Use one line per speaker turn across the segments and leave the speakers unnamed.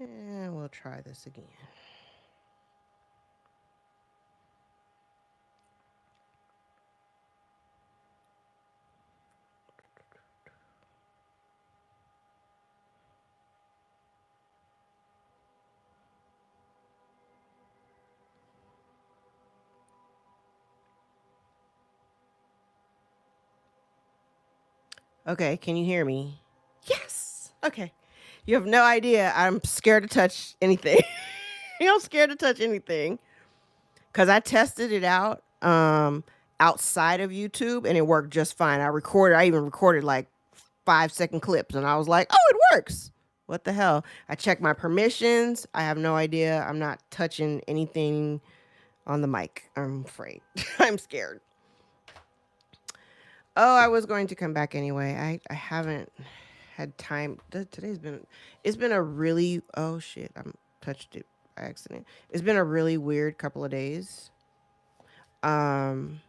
And we'll try this again. Okay, can you hear me? Yes. Okay. You have no idea. I'm scared to touch anything. I'm scared to touch anything because I tested it out outside of YouTube and it worked just fine. I even recorded like 5-second clips and I was like, oh, it works. What the hell? I checked my permissions. I have no idea. I'm not touching anything on the mic. I'm afraid. I'm scared. Oh, I was going to come back anyway. I haven't had time. It's been a really, oh shit, I touched it by accident. It's been a really weird couple of days. Um,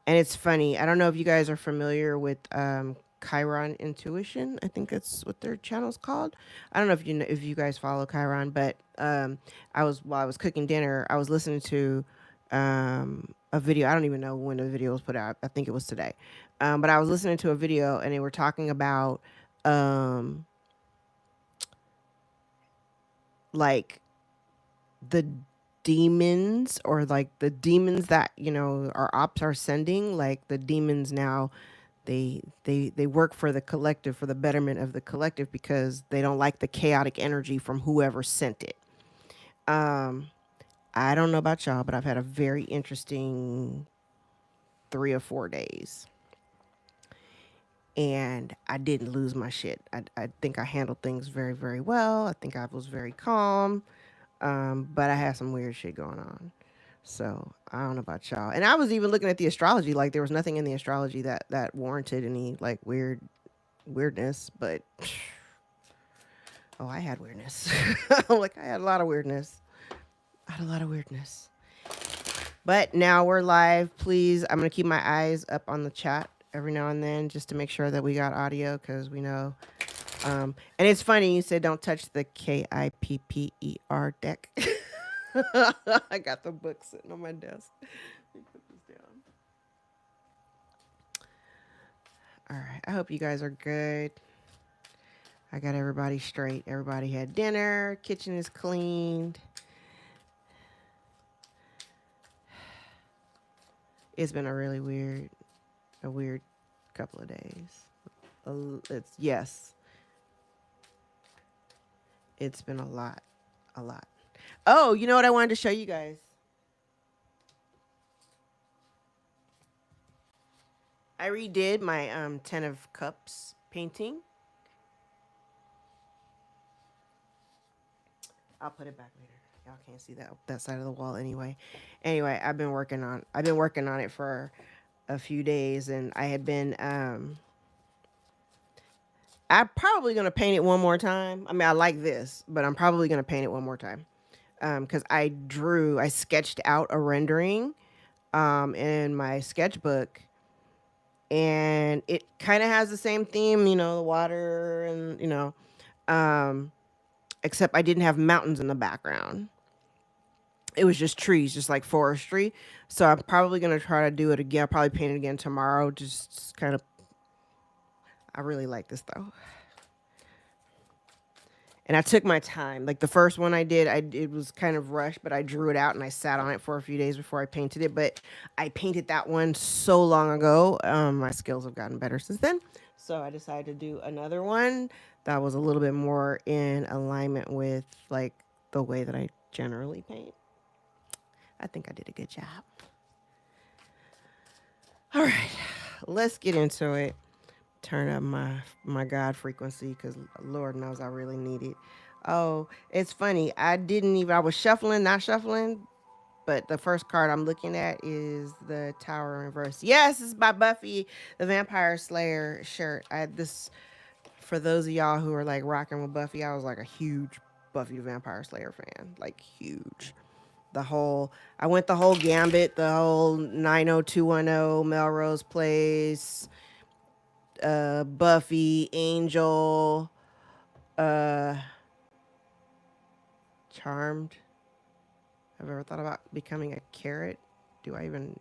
and it's funny. I don't know if you guys are familiar with Chiron Intuition. I think that's what their channel's called. I don't know if you know, if you guys follow Chiron, but while I was cooking dinner, I was listening to a video. I don't even know when the video was put out. I think it was today. But I was listening to a video and they were talking about um like the demons, or like the demons that our ops are sending, like the demons now, they work for the collective, for the betterment of the collective, because they don't like the chaotic energy from whoever sent it. um I don't know about y'all, but I've had a very interesting 3 or 4 days, and I didn't lose my shit. I think I handled things very, very well. I think I was very calm. But I had some weird shit going on. So I don't know about y'all. And I was even looking at the astrology, like there was nothing in the astrology that warranted any like weirdness. But oh, I had weirdness. Like I had a lot of weirdness. I had a lot of weirdness. But now we're live. Please, I'm gonna keep my eyes up on the chat every now and then just to make sure that we got audio, because we know. And it's funny you said don't touch the KIPPER deck. I got the book sitting on my desk. Let me put this down. All right. I hope you guys are good. I got everybody straight. Everybody had dinner. Kitchen is cleaned. It's been a weird couple of days. Yes. It's been a lot. A lot. Oh, you know what I wanted to show you guys? I redid my 10 of Cups painting. I'll put it back later. Y'all can't see that side of the wall anyway. Anyway, I've been working on it for a few days, and I had been I'm probably gonna paint it one more time. I mean, I like this, but I'm probably gonna paint it one more time. Because I sketched out a rendering in my sketchbook, and it kind of has the same theme, the water and um, except I didn't have mountains in the background. It was just trees, just like forestry. So I'm probably gonna try to do it again. I'll probably paint it again tomorrow. Just kind of. I really like this though, and I took my time. Like the first one I did, it was kind of rushed, but I drew it out and I sat on it for a few days before I painted it. But I painted that one so long ago. My skills have gotten better since then. So I decided to do another one that was a little bit more in alignment with like the way that I generally paint. I think I did a good job. All right, let's get into it. Turn up my God frequency, because Lord knows I really need it. Oh, it's funny. I was shuffling, not shuffling, but the first card I'm looking at is the Tower in reverse. Yes, it's by Buffy the Vampire Slayer shirt. I had this, for those of y'all who are like rocking with Buffy. I was like a huge Buffy the Vampire Slayer fan, like huge. I went the whole gambit, the whole 90210, Melrose Place, Buffy, Angel, uh, Charmed. Have I ever thought about becoming a carrot? Do I even...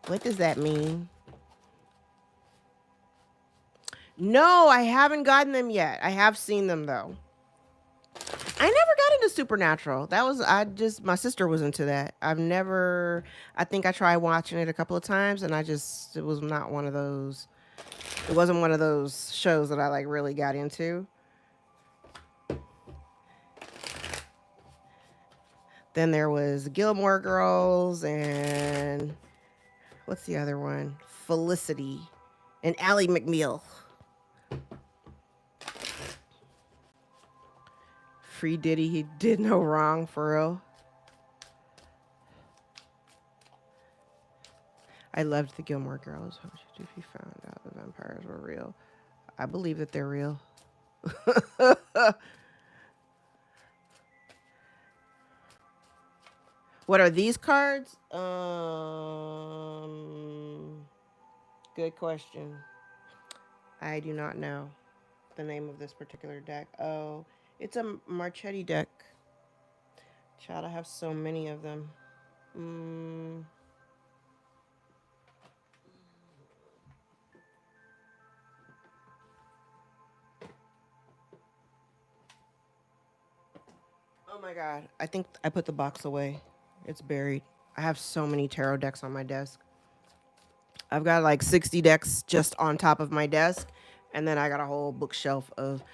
What does that mean? No, I haven't gotten them yet. I have seen them though. I never got into Supernatural. My sister was into that. I think I tried watching it a couple of times and it was not one of those, it wasn't one of those shows that I like really got into. Then there was Gilmore Girls and what's the other one? Felicity and Ally McNeil. Free Diddy, he did no wrong, for real. I loved the Gilmore Girls. What would you do if you found out the vampires were real? I believe that they're real. What are these cards? Good question. I do not know the name of this particular deck. Oh, it's a Marchetti deck. Child, I have so many of them. Oh my God. I think I put the box away. It's buried. I have so many tarot decks on my desk. I've got like 60 decks just on top of my desk. And then I got a whole bookshelf of...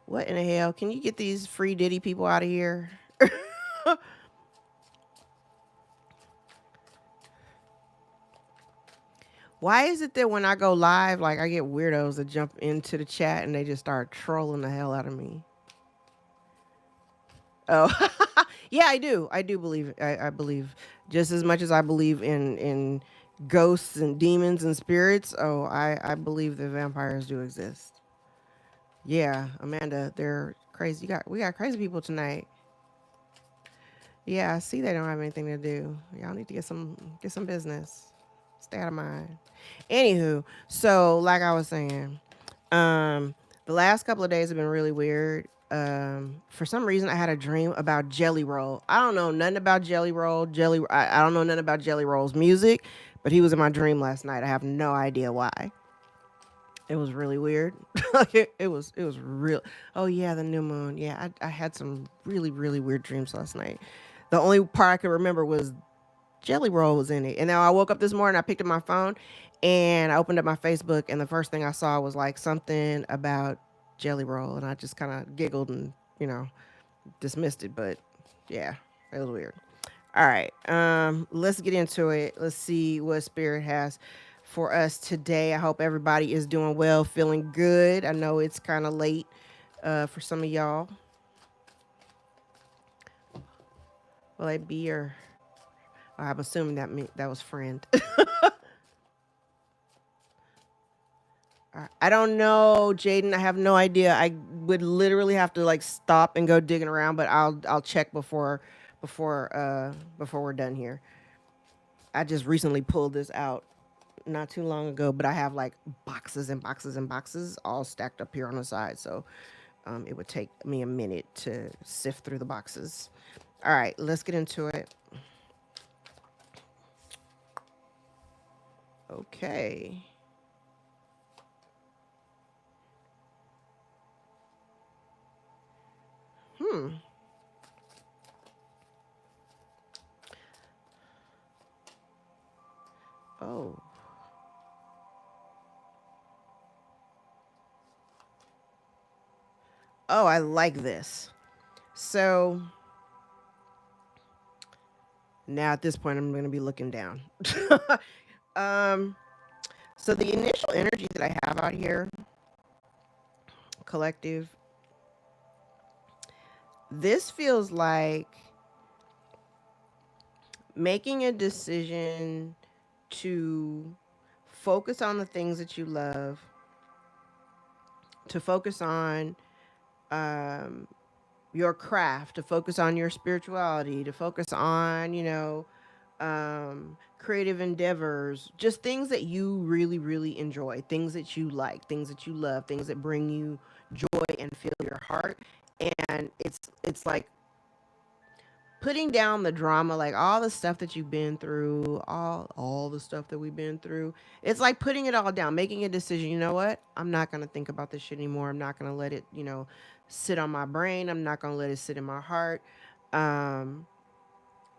What in the hell? Can you get these free Diddy people out of here? Why is it that when I go live, like I get weirdos that jump into the chat and they just start trolling the hell out of me? Oh, yeah, I do. I do believe. I believe just as much as I believe in ghosts and demons and spirits. Oh, I believe that vampires do exist. Yeah, Amanda, they're crazy. We got crazy people tonight. Yeah, I see they don't have anything to do. Y'all need to get some business. Stay out of mine. Anywho, so like I was saying, the last couple of days have been really weird. For some reason I had a dream about Jelly Roll. I don't know nothing about Jelly Roll. I don't know nothing about Jelly Roll's music, but he was in my dream last night. I have no idea why. It was really weird. it was real. Oh yeah, the new moon. Yeah, I had some really, really weird dreams last night. The only part I could remember was Jelly Roll was in it. And now I woke up this morning, I picked up my phone and I opened up my Facebook and the first thing I saw was like something about Jelly Roll. And I just kind of giggled and, dismissed it. But yeah, it was weird. All right. Let's get into it. Let's see what Spirit has for us today. I hope everybody is doing well, feeling good. I know it's kind of late for some of y'all. Will I be your... I'm assuming that was friend. I don't know, Jaden. I have no idea. I would literally have to like stop and go digging around, but I'll check before we're done here. I just recently pulled this out not too long ago, but I have like boxes and boxes and boxes all stacked up here on the side, so it would take me a minute to sift through the boxes. All right, let's get into it. Okay. Oh. Oh, I like this. So now at this point, I'm going to be looking down. So the initial energy that I have out here, collective, this feels like making a decision to focus on the things that you love, to focus on your craft, to focus on your spirituality, to focus on, creative endeavors, just things that you really, really enjoy, things that you like, things that you love, things that bring you joy and fill your heart. And it's like putting down the drama, like all the stuff that you've been through, all the stuff that we've been through. It's like putting it all down, making a decision. You know what? I'm not gonna think about this shit anymore. I'm not gonna let it, sit on my brain. I'm not gonna let it sit in my heart. Um,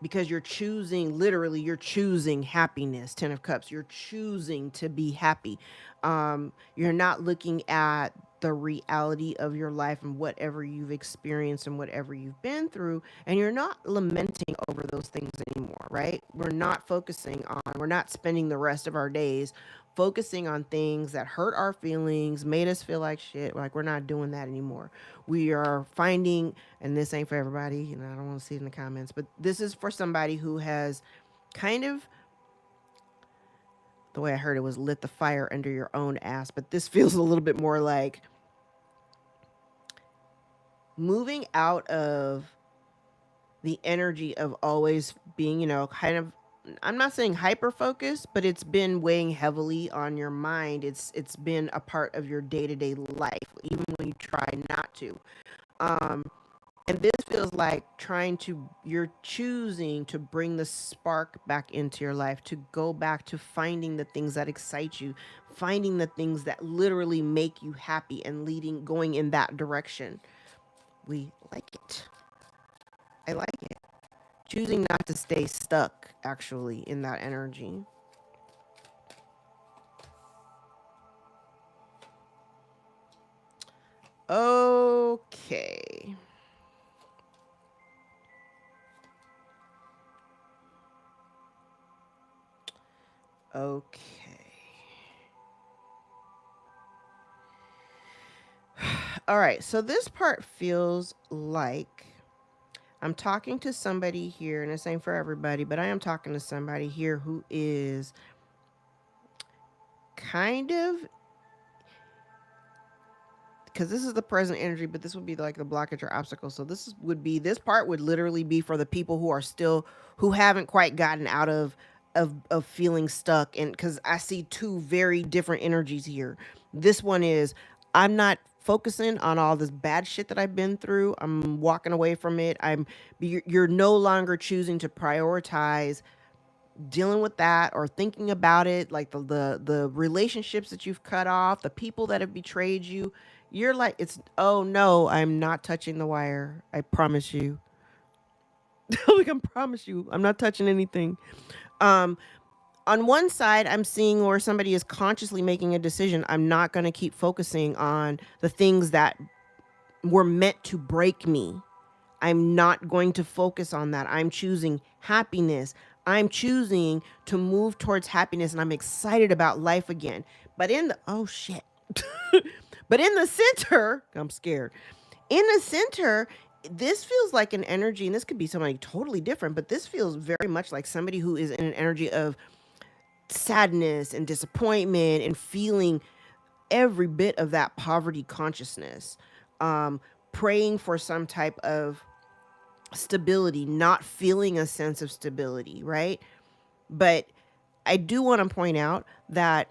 because you're choosing, literally you're choosing happiness. 10 of Cups, you're choosing to be happy. You're not looking at the reality of your life and whatever you've experienced and whatever you've been through, and you're not lamenting over those things anymore, right? We're not spending the rest of our days focusing on things that hurt our feelings, made us feel like shit. Like, we're not doing that anymore. We are finding, and this ain't for everybody, I don't want to see it in the comments, but this is for somebody who has kind of, the way I heard it was lit the fire under your own ass, but this feels a little bit more like moving out of the energy of always being, kind of, I'm not saying hyper focused, but it's been weighing heavily on your mind. It's been a part of your day-to-day life, even when you try not to. Um, and this feels like you're choosing to bring the spark back into your life, to go back to finding the things that excite you, finding the things that literally make you happy and going in that direction. We like it. I like it. Choosing not to stay stuck, actually, in that energy. Okay. Okay. All right. So this part feels like I'm talking to somebody here, and this ain't for everybody, but I am talking to somebody here who is kind of, because this is the present energy, but this would be like the blockage or obstacle. So this part would literally be for the people who haven't quite gotten out of feeling stuck. And because I see two very different energies here. This one is, I'm not focusing on all this bad shit that I've been through. I'm walking away from it. You're no longer choosing to prioritize dealing with that or thinking about it, like the relationships that you've cut off, the people that have betrayed you. You're like, it's, oh no, I'm not touching the wire, I promise you. Like, I promise you, I'm not touching anything. um on one side, I'm seeing where somebody is consciously making a decision. I'm not going to keep focusing on the things that were meant to break me. I'm not going to focus on that. I'm choosing happiness. I'm choosing to move towards happiness, and I'm excited about life again. But oh shit. But in the center, I'm scared. In the center, this feels like an energy, and this could be somebody totally different, but this feels very much like somebody who is in an energy of sadness and disappointment and feeling every bit of that poverty consciousness. Praying for some type of stability, not feeling a sense of stability, right? But I do want to point out that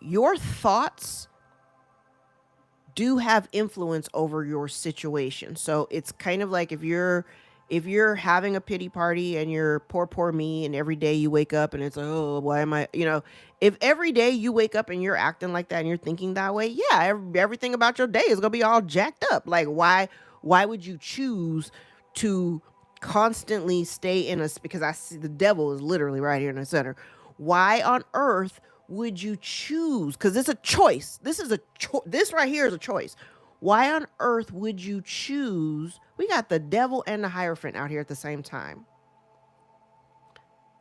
your thoughts do have influence over your situation. So it's kind of like if you're having a pity party and you're poor me, and every day you wake up and it's like, oh, why am I, if every day you wake up and you're acting like that and you're thinking that way, yeah, everything about your day is gonna be all jacked up. Like, why would you choose to constantly stay in a, because I see the devil is literally right here in the center. Why on earth would you choose? Because it's a choice. This right here is a choice. Why on earth would you choose? We got the devil and the Hierophant out here at the same time.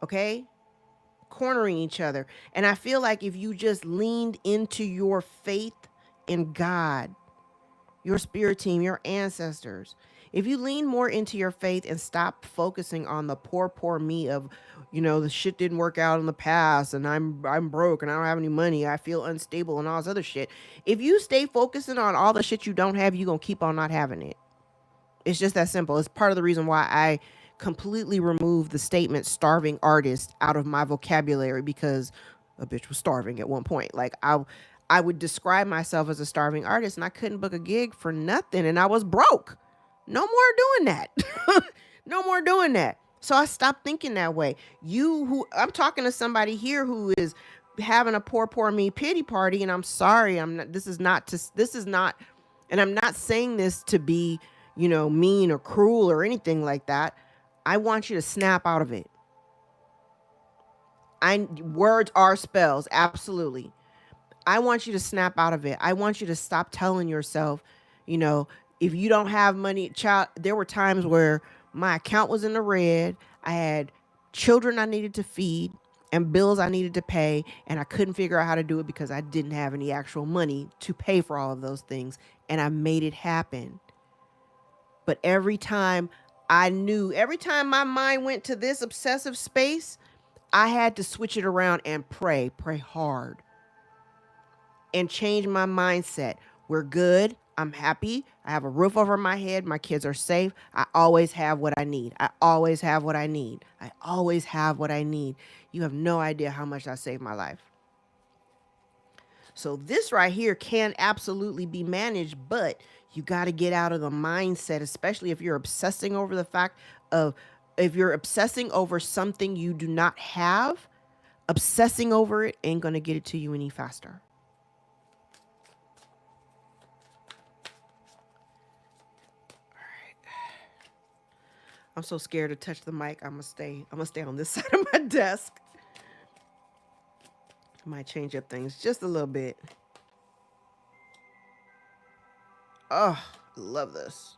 Okay? Cornering each other. And I feel like if you just leaned into your faith in God, your spirit team, your ancestors, if you lean more into your faith and stop focusing on the poor me of, the shit didn't work out in the past and I'm broke and I don't have any money, I feel unstable and all this other shit. If you stay focusing on all the shit you don't have, you're going to keep on not having it. It's just that simple. It's part of the reason why I completely removed the statement starving artist out of my vocabulary because a bitch was starving at one point. Like I would describe myself as a starving artist and I couldn't book a gig for nothing and I was broke. No more doing that. No more doing that. So I stopped thinking that way. I'm talking to somebody here who is having a poor me pity party, and I'm sorry. This is not, and I'm not saying this to be, mean or cruel or anything like that. I want you to snap out of it. Words are spells, absolutely. I want you to snap out of it. I want you to stop telling yourself, if you don't have money, child, there were times where my account was in the red. I had children I needed to feed and bills I needed to pay, and I couldn't figure out how to do it because I didn't have any actual money to pay for all of those things, and I made it happen. But every time my mind went to this obsessive space, I had to switch it around and pray hard and change my mindset. We're good. I'm happy. I have a roof over my head. My kids are safe. I always have what I need. I always have what I need. I always have what I need. You have no idea how much that saved my life. So this right here can absolutely be managed, but you got to get out of the mindset, especially if you're obsessing over the fact of, if you're obsessing over something you do not have, obsessing over it ain't going to get it to you any faster. I'm so scared to touch the mic. I'm gonna stay on this side of my desk. I might change up things just a little bit. Oh, love this.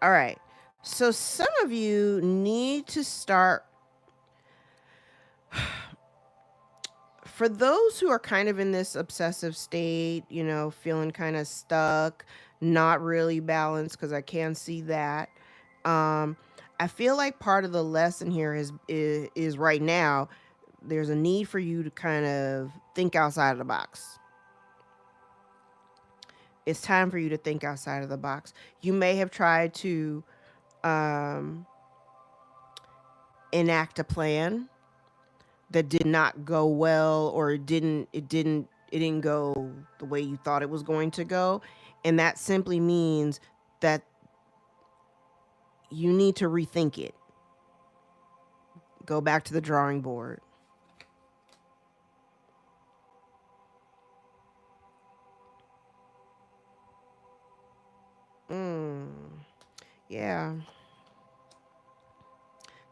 All right. So some of you need to start, for those who are kind of in this obsessive state, feeling kind of stuck, not really balanced, because I can see that. I feel like part of the lesson here is right now, there's a need for you to kind of think outside of the box. It's time for you to think outside of the box. You may have tried to enact a plan that did not go well, or it didn't go the way you thought it was going to go. And that simply means that you need to rethink it. Go back to the drawing board. Yeah.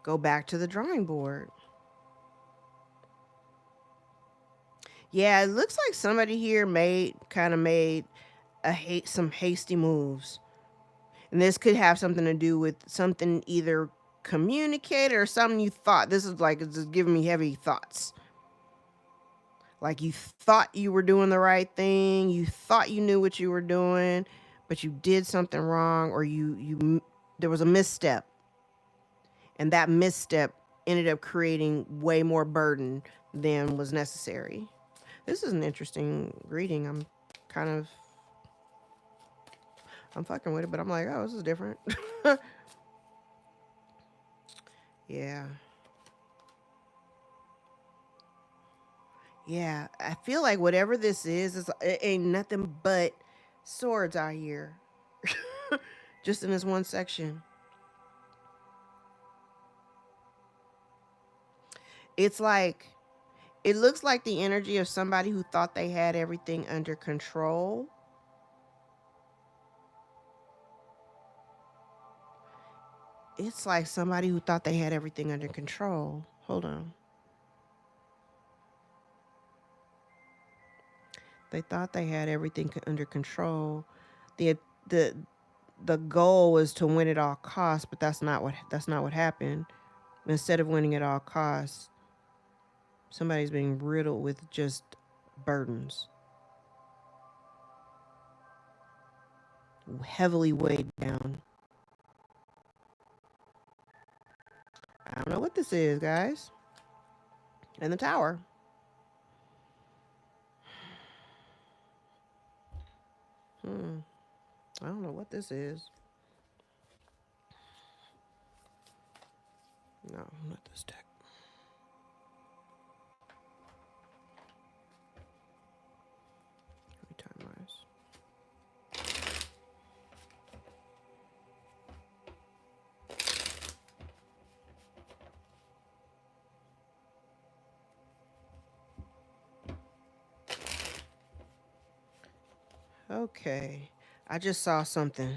Go back to the drawing board. Yeah, it looks like somebody here made some hasty moves. And this could have something to do with something either communicated or something you thought. This is like, it's just giving me heavy thoughts. Like you thought you were doing the right thing. You thought you knew what you were doing, but you did something wrong, or there was a misstep. And that misstep ended up creating way more burden than was necessary. This is an interesting reading. I'm fucking with it, but I'm like, oh, this is different. Yeah. Yeah. I feel like whatever this is, it ain't nothing but swords out here. Just in this one section. It's like, it looks like the energy of somebody who thought they had everything under control. It's like somebody who thought they had everything under control. Hold on. They thought they had everything under control. The goal was to win at all costs, but that's not what happened. Instead of winning at all costs, somebody's being riddled with just burdens. Heavily weighed down. I don't know what this is, guys. And the Tower. I don't know what this is. No, not this deck. Time wise. Okay. I just saw something.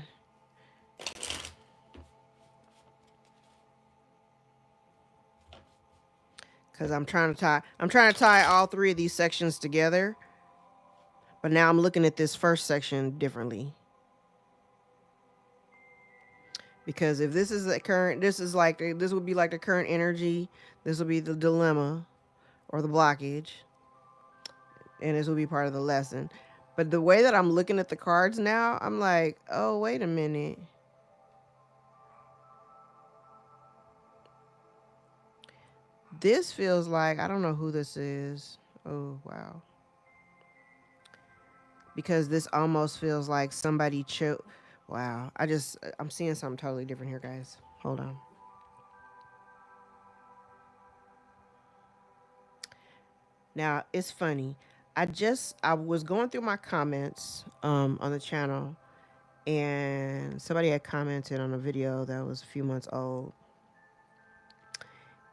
Cause I'm trying to tie all three of these sections together. But now I'm looking at this first section differently. Because if this is the current, this would be like the current energy. This will be the dilemma or the blockage. And this will be part of the lesson. But the way that I'm looking at the cards now, I'm like, oh, wait a minute. This feels like, I don't know who this is. Oh, wow. Because this almost feels like somebody Wow. I'm seeing something totally different here, guys. Hold on. Now, it's funny. I was going through my comments on the channel, and somebody had commented on a video that was a few months old.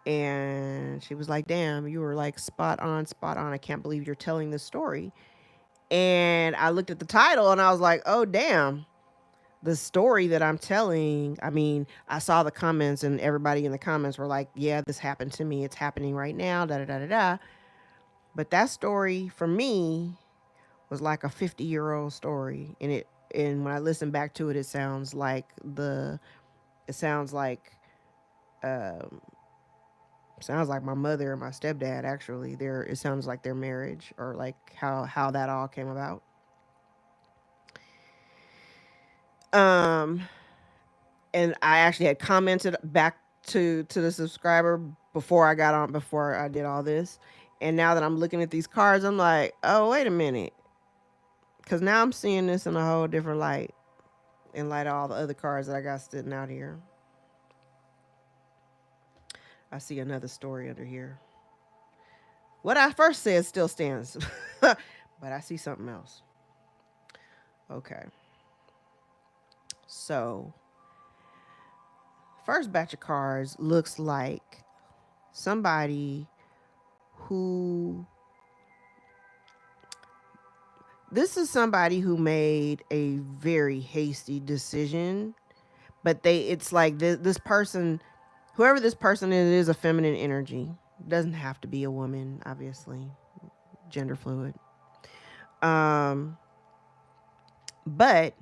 And she was like, damn, you were like spot on, spot on. I can't believe you're telling this story. And I looked at the title and I was like, oh, damn. The story that I'm telling, I mean, I saw the comments and everybody in the comments were like, yeah, this happened to me. It's happening right now, da da da da da. But that story for me was like a 50-year-old story. And when I listen back to it, it sounds like um, sounds like my mother and my stepdad, actually. It sounds like their marriage, or like how that all came about. And I actually had commented back to the subscriber before I did all this. And now that I'm looking at these cards, I'm like, oh, wait a minute. Because now I'm seeing this in a whole different light, in light of all the other cards that I got sitting out here. I see another story under here. What I first said still stands, but I see something else. Okay. So, first batch of cards looks like somebody who this is somebody who made a very hasty decision, but it's like this person, whoever this person is a feminine energy. Doesn't have to be a woman, obviously, gender fluid. But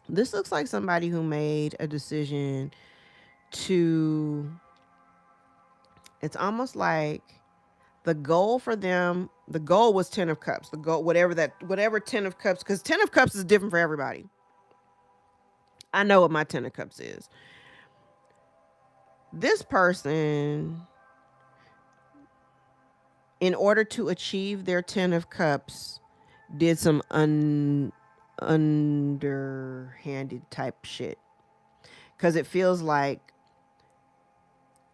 this looks like somebody who made a decision to, it's almost like the goal for them, the goal was 10 of cups. The goal, whatever 10 of cups, because 10 of cups is different for everybody. I know what my 10 of cups is. This person, in order to achieve their 10 of cups, did some underhanded type shit. Because it feels like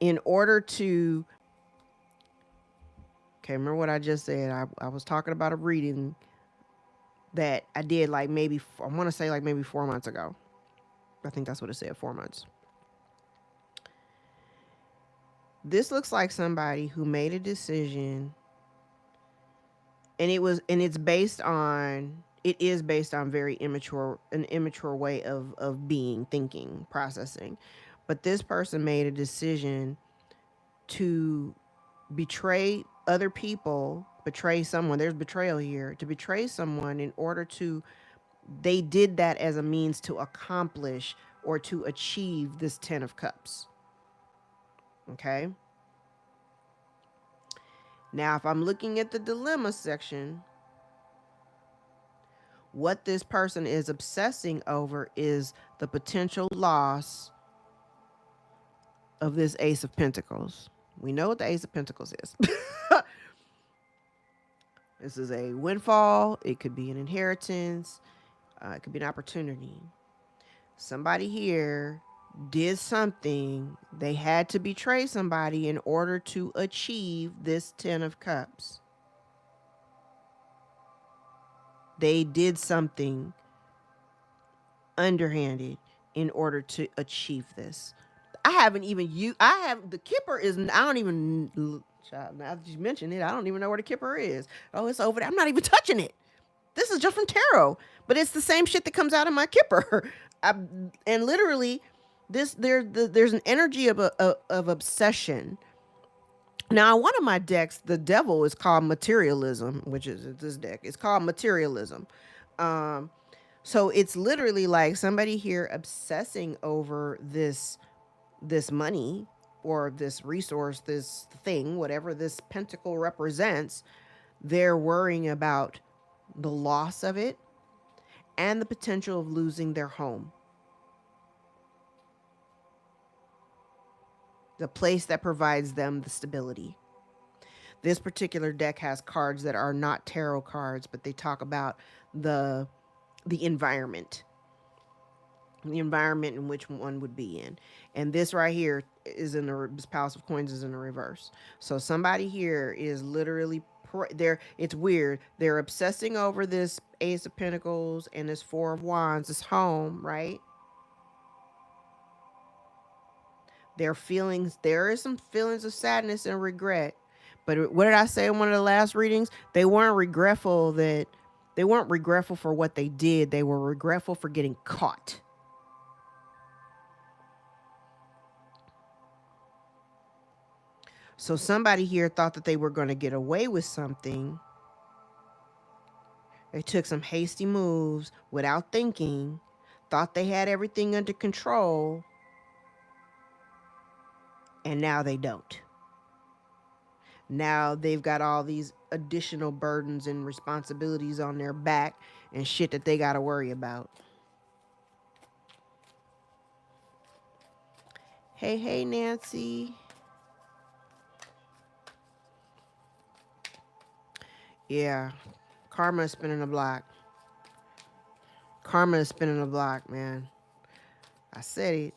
in order to, okay, remember what I just said? I was talking about a reading that I did like maybe, I want to say like maybe 4 months ago. I think that's what it said, 4 months. This looks like somebody who made a decision, and it is based on very an immature way of being, thinking, processing. But this person made a decision to betray other people, betray someone. There's betrayal here. To betray someone in order to, they did that as a means to accomplish or to achieve this 10 of cups. Okay. Now, if I'm looking at the dilemma section, what this person is obsessing over is the potential loss of this Ace of Pentacles. We know what the Ace of Pentacles is. This is a windfall. It could be an inheritance. It could be an opportunity. Somebody here did something. They had to betray somebody in order to achieve this 10 of cups. They did something underhanded in order to achieve this. I haven't even I have the kipper is I don't even child, now that you mentioned it, I don't even know where the kipper is. Oh, it's over there. I'm not even touching it. This is just from tarot, but it's the same shit that comes out of my kipper. And literally, there's an energy of obsession. Now, on one of my decks, the devil is called materialism, which is this deck. It's called materialism. Um, so it's literally like somebody here obsessing over this money or this resource, this thing, whatever this pentacle represents. They're worrying about the loss of it and the potential of losing their home. The place that provides them the stability. This particular deck has cards that are not tarot cards, but they talk about the environment. The environment in which one would be in. And this right here is in this Palace of Coins is in the reverse. So somebody here is literally it's weird. They're obsessing over this Ace of Pentacles and this Four of Wands, this home, right? Their feelings, there is some feelings of sadness and regret. But what did I say in one of the last readings? They weren't regretful for what they did. They were regretful for getting caught. So somebody here thought that they were going to get away with something. They took some hasty moves without thinking, thought they had everything under control, and now they don't. Now they've got all these additional burdens and responsibilities on their back and shit that they got to worry about. Hey, Nancy. Yeah, karma is spinning the block. Karma is spinning the block, man. I said it.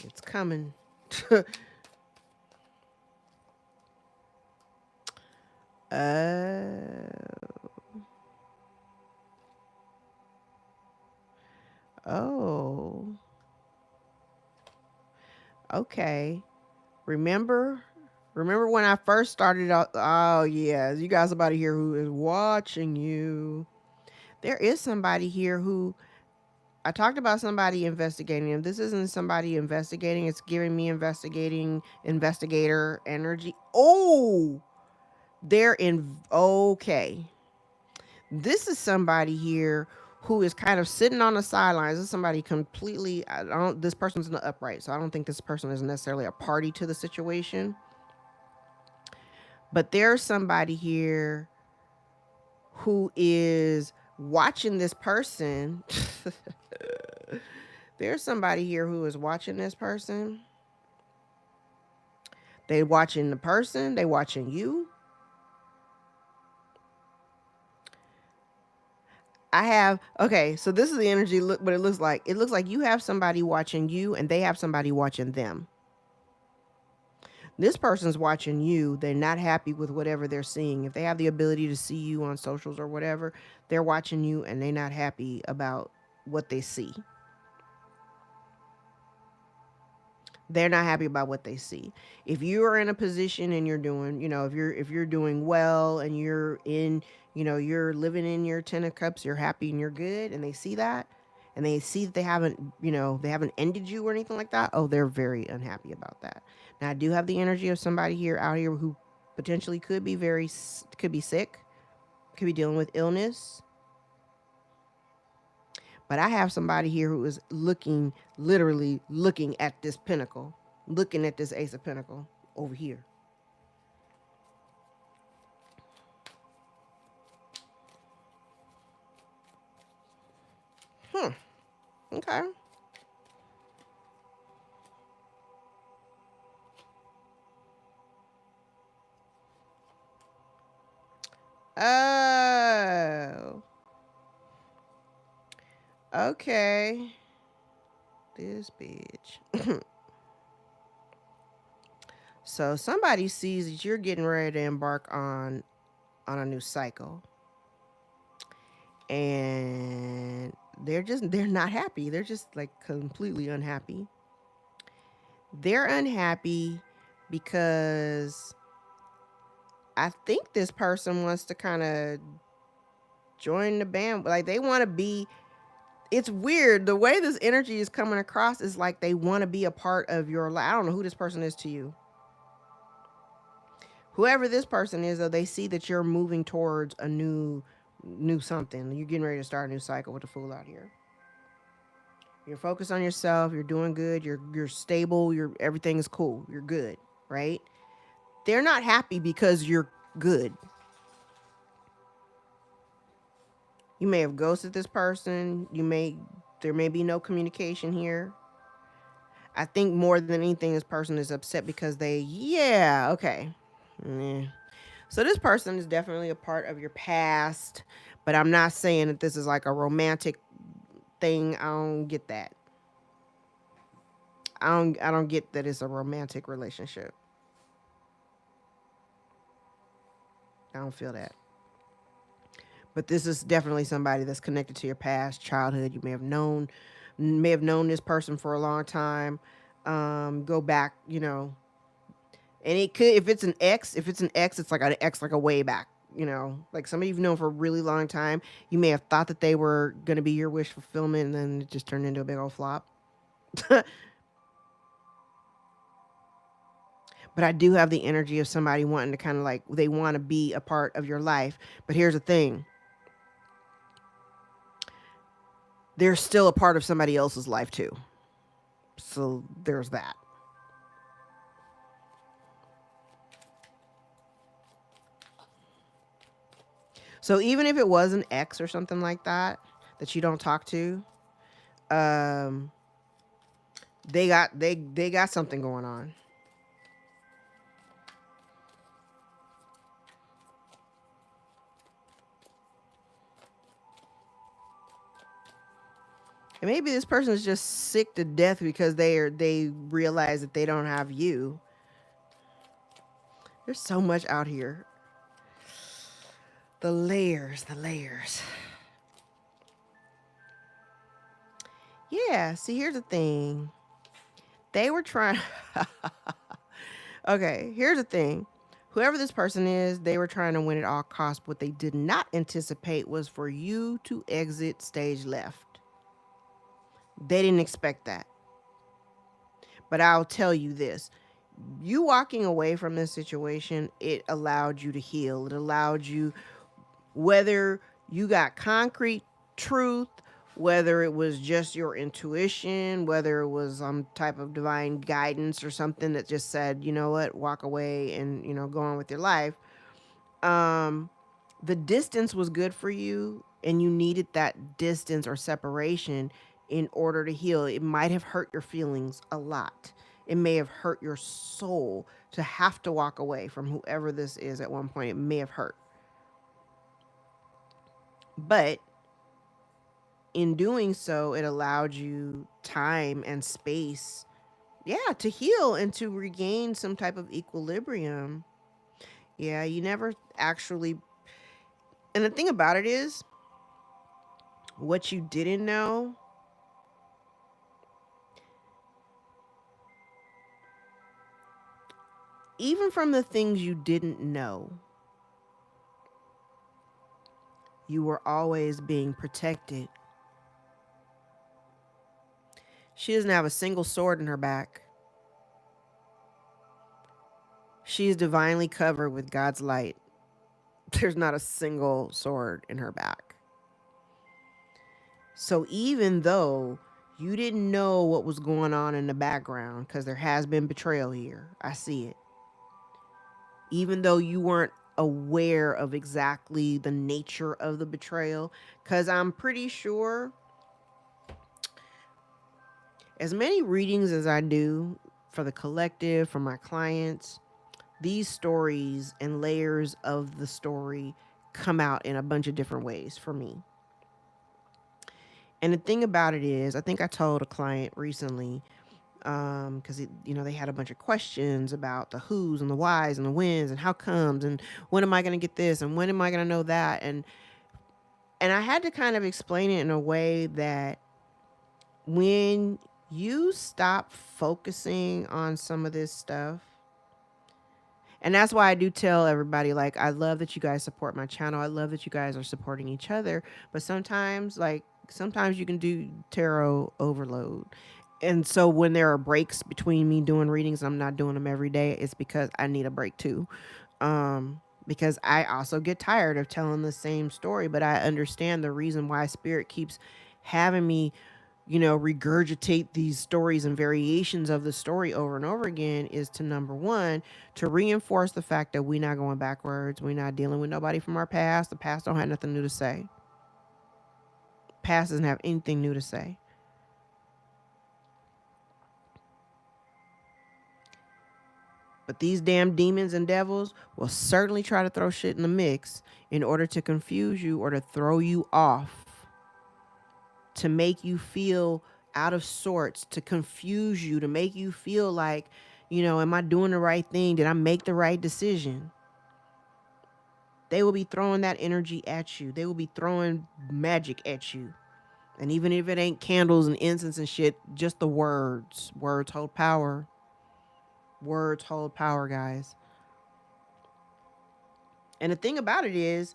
It's coming. Oh. Okay. Remember when I first started out? Oh, yeah. You guys about to hear who is watching you. There is somebody here who I talked about somebody investigating him. This isn't somebody investigating. It's giving me investigator energy. Oh, they're in. Okay. This is somebody here who is kind of sitting on the sidelines. This is somebody completely, this person's in the upright. So I don't think this person is necessarily a party to the situation. But there's somebody here who is watching this person. There's somebody here who is watching this person. They watching the person. They watching you. Okay, so this is the energy, look what it looks like. It looks like you have somebody watching you and they have somebody watching them. This person's watching you. They're not happy with whatever they're seeing. If they have the ability to see you on socials or whatever, they're watching you and they're not happy about what they see. They're not happy about what they see. If you are in a position and you're doing, if you're doing well and you're in, you're living in your 10 of cups, you're happy and you're good, and they see that, and they see that they haven't ended you or anything like that, oh, they're very unhappy about that. Now, I do have the energy of somebody out here who potentially could be sick, could be dealing with illness. But I have somebody here who is literally looking at this pentacle, looking at this Ace of Pentacles over here. Okay. Oh. Okay. This bitch. So somebody sees that you're getting ready to embark on a new cycle. And they're not happy. They're just like completely unhappy. They're unhappy because I think this person wants to kind of join the band. Like they want to be, it's weird. The way this energy is coming across is like they want to be a part of your life. I don't know who this person is to you. Whoever this person is, though, they see that you're moving towards a new something. You're getting ready to start a new cycle with the Fool out here. You're focused on yourself. You're doing good. You're stable. Everything is cool. You're good, right? They're not happy because you're good. You may have ghosted this person. There may be no communication here. I think more than anything, this person is upset because okay. So this person is definitely a part of your past, but I'm not saying that this is like a romantic thing. I don't get that. I don't get that it's a romantic relationship. I don't feel that. But this is definitely somebody that's connected to your past childhood. You may have known this person for a long time. Go back, and it could, if it's an ex, it's like an ex, like a way back, like somebody you've known for a really long time. You may have thought that they were going to be your wish fulfillment, and then it just turned into a big old flop. But I do have the energy of somebody wanting to kind of like, they want to be a part of your life. But here's the thing. They're still a part of somebody else's life too. So there's that. So even if it was an ex or something like that that you don't talk to, um, they got something going on. And maybe this person is just sick to death because they realize that they don't have you. There's so much out here. The layers, the layers. Yeah, see, here's the thing. They were trying. Okay, here's the thing. Whoever this person is, they were trying to win at all costs. What they did not anticipate was for you to exit stage left. They didn't expect that. But I'll tell you this. You walking away from this situation, it allowed you to heal. It allowed you, whether you got concrete truth, whether it was just your intuition, whether it was some type of divine guidance or something that just said, you know what, walk away and, go on with your life. The distance was good for you and you needed that distance or separation in order to heal. It might have hurt your feelings a lot. It may have hurt your soul to have to walk away from whoever this is at one point. It may have hurt. But in doing so, it allowed you time and space, to heal and to regain some type of equilibrium. Yeah, you never actually. And the thing about it is, what you didn't know, even from the things you didn't know, you were always being protected. She doesn't have a single sword in her back. She is divinely covered with God's light. There's not a single sword in her back. So even though you didn't know what was going on in the background, because there has been betrayal here, I see it. Even though you weren't aware of exactly the nature of the betrayal, because I'm pretty sure, as many readings as I do for the collective, for my clients, these stories and layers of the story come out in a bunch of different ways for me. And the thing about it is, I think I told a client recently, because they had a bunch of questions about the who's and the whys and the whens and how comes and when am I going to get this and when am I going to know that, and I had to kind of explain it in a way that when you stop focusing on some of this stuff, and that's why I do tell everybody, like, I love that you guys support my channel. I love that you guys are supporting each other. But sometimes you can do tarot overload. And so when there are breaks between me doing readings, I'm not doing them every day, it's because I need a break too. Because I also get tired of telling the same story, but I understand the reason why Spirit keeps having me, regurgitate these stories and variations of the story over and over again is to, number one, to reinforce the fact that we're not going backwards. We're not dealing with nobody from our past. The past don't have nothing new to say. Past doesn't have anything new to say. But these damn demons and devils will certainly try to throw shit in the mix in order to confuse you or to throw you off, to make you feel out of sorts, to confuse you, to make you feel like, am I doing the right thing? Did I make the right decision? They will be throwing that energy at you. They will be throwing magic at you. And even if it ain't candles and incense and shit, just the words. Words hold power. Words hold power, guys. And the thing about it is,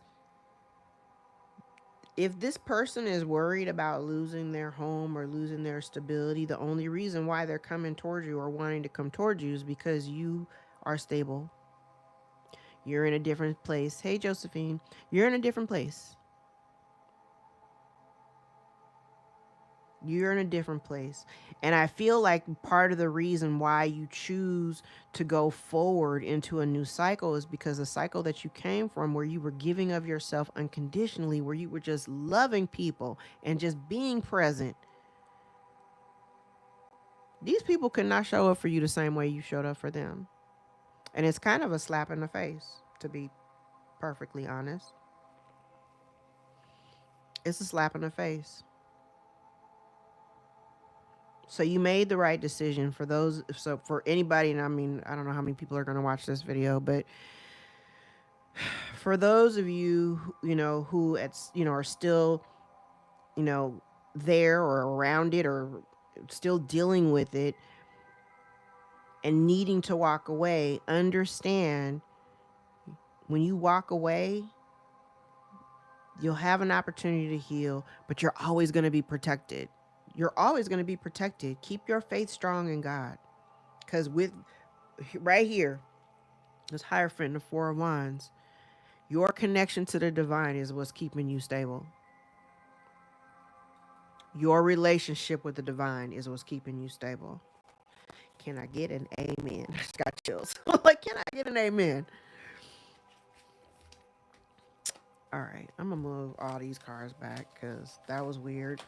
if this person is worried about losing their home or losing their stability, the only reason why they're coming towards you or wanting to come towards you is because you are stable. You're in a different place. Hey, Josephine, you're in a different place. You're in a different place. And I feel like part of the reason why you choose to go forward into a new cycle is because the cycle that you came from, where you were giving of yourself unconditionally, where you were just loving people and just being present, these people could not show up for you the same way you showed up for them. And it's kind of a slap in the face, to be perfectly honest. It's a slap in the face. So you made the right decision. For anybody, and I mean, I don't know how many people are going to watch this video, but for those of you, who are still, there or around it or still dealing with it and needing to walk away, understand when you walk away, you'll have an opportunity to heal, but you're always going to be protected. You're always going to be protected. Keep your faith strong in God. Because with right here, this Hierophant, the Four of Wands, your connection to the divine is what's keeping you stable. Your relationship with the divine is what's keeping you stable. Can I get an amen? I just got chills. Like, can I get an amen? All right, I'm going to move all these cards back because that was weird.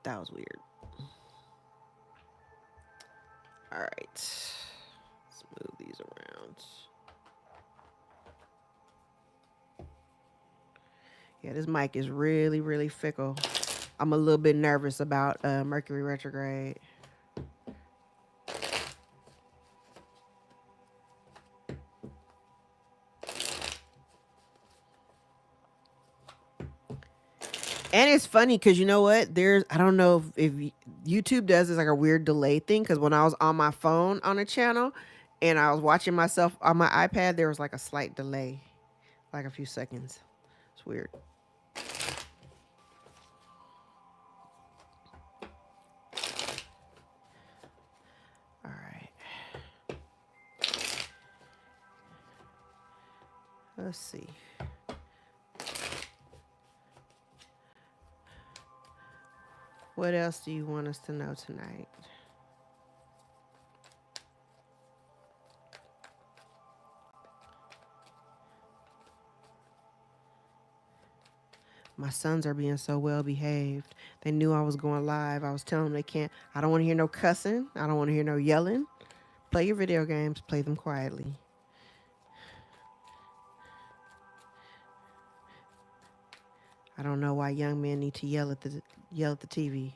That was weird. All right, let's move these around. Yeah, this mic is really, really fickle. I'm a little bit nervous about Mercury retrograde. And it's funny because you know what? I don't know if YouTube does this like a weird delay thing, because when I was on my phone on a channel and I was watching myself on my iPad, there was like a slight delay, like a few seconds. It's weird. All right. Let's see. What else do you want us to know tonight? My sons are being so well behaved. They knew I was going live. I was telling them I don't want to hear no cussing. I don't want to hear no yelling. Play your video games. Play them quietly. I don't know why young men need to yell at the TV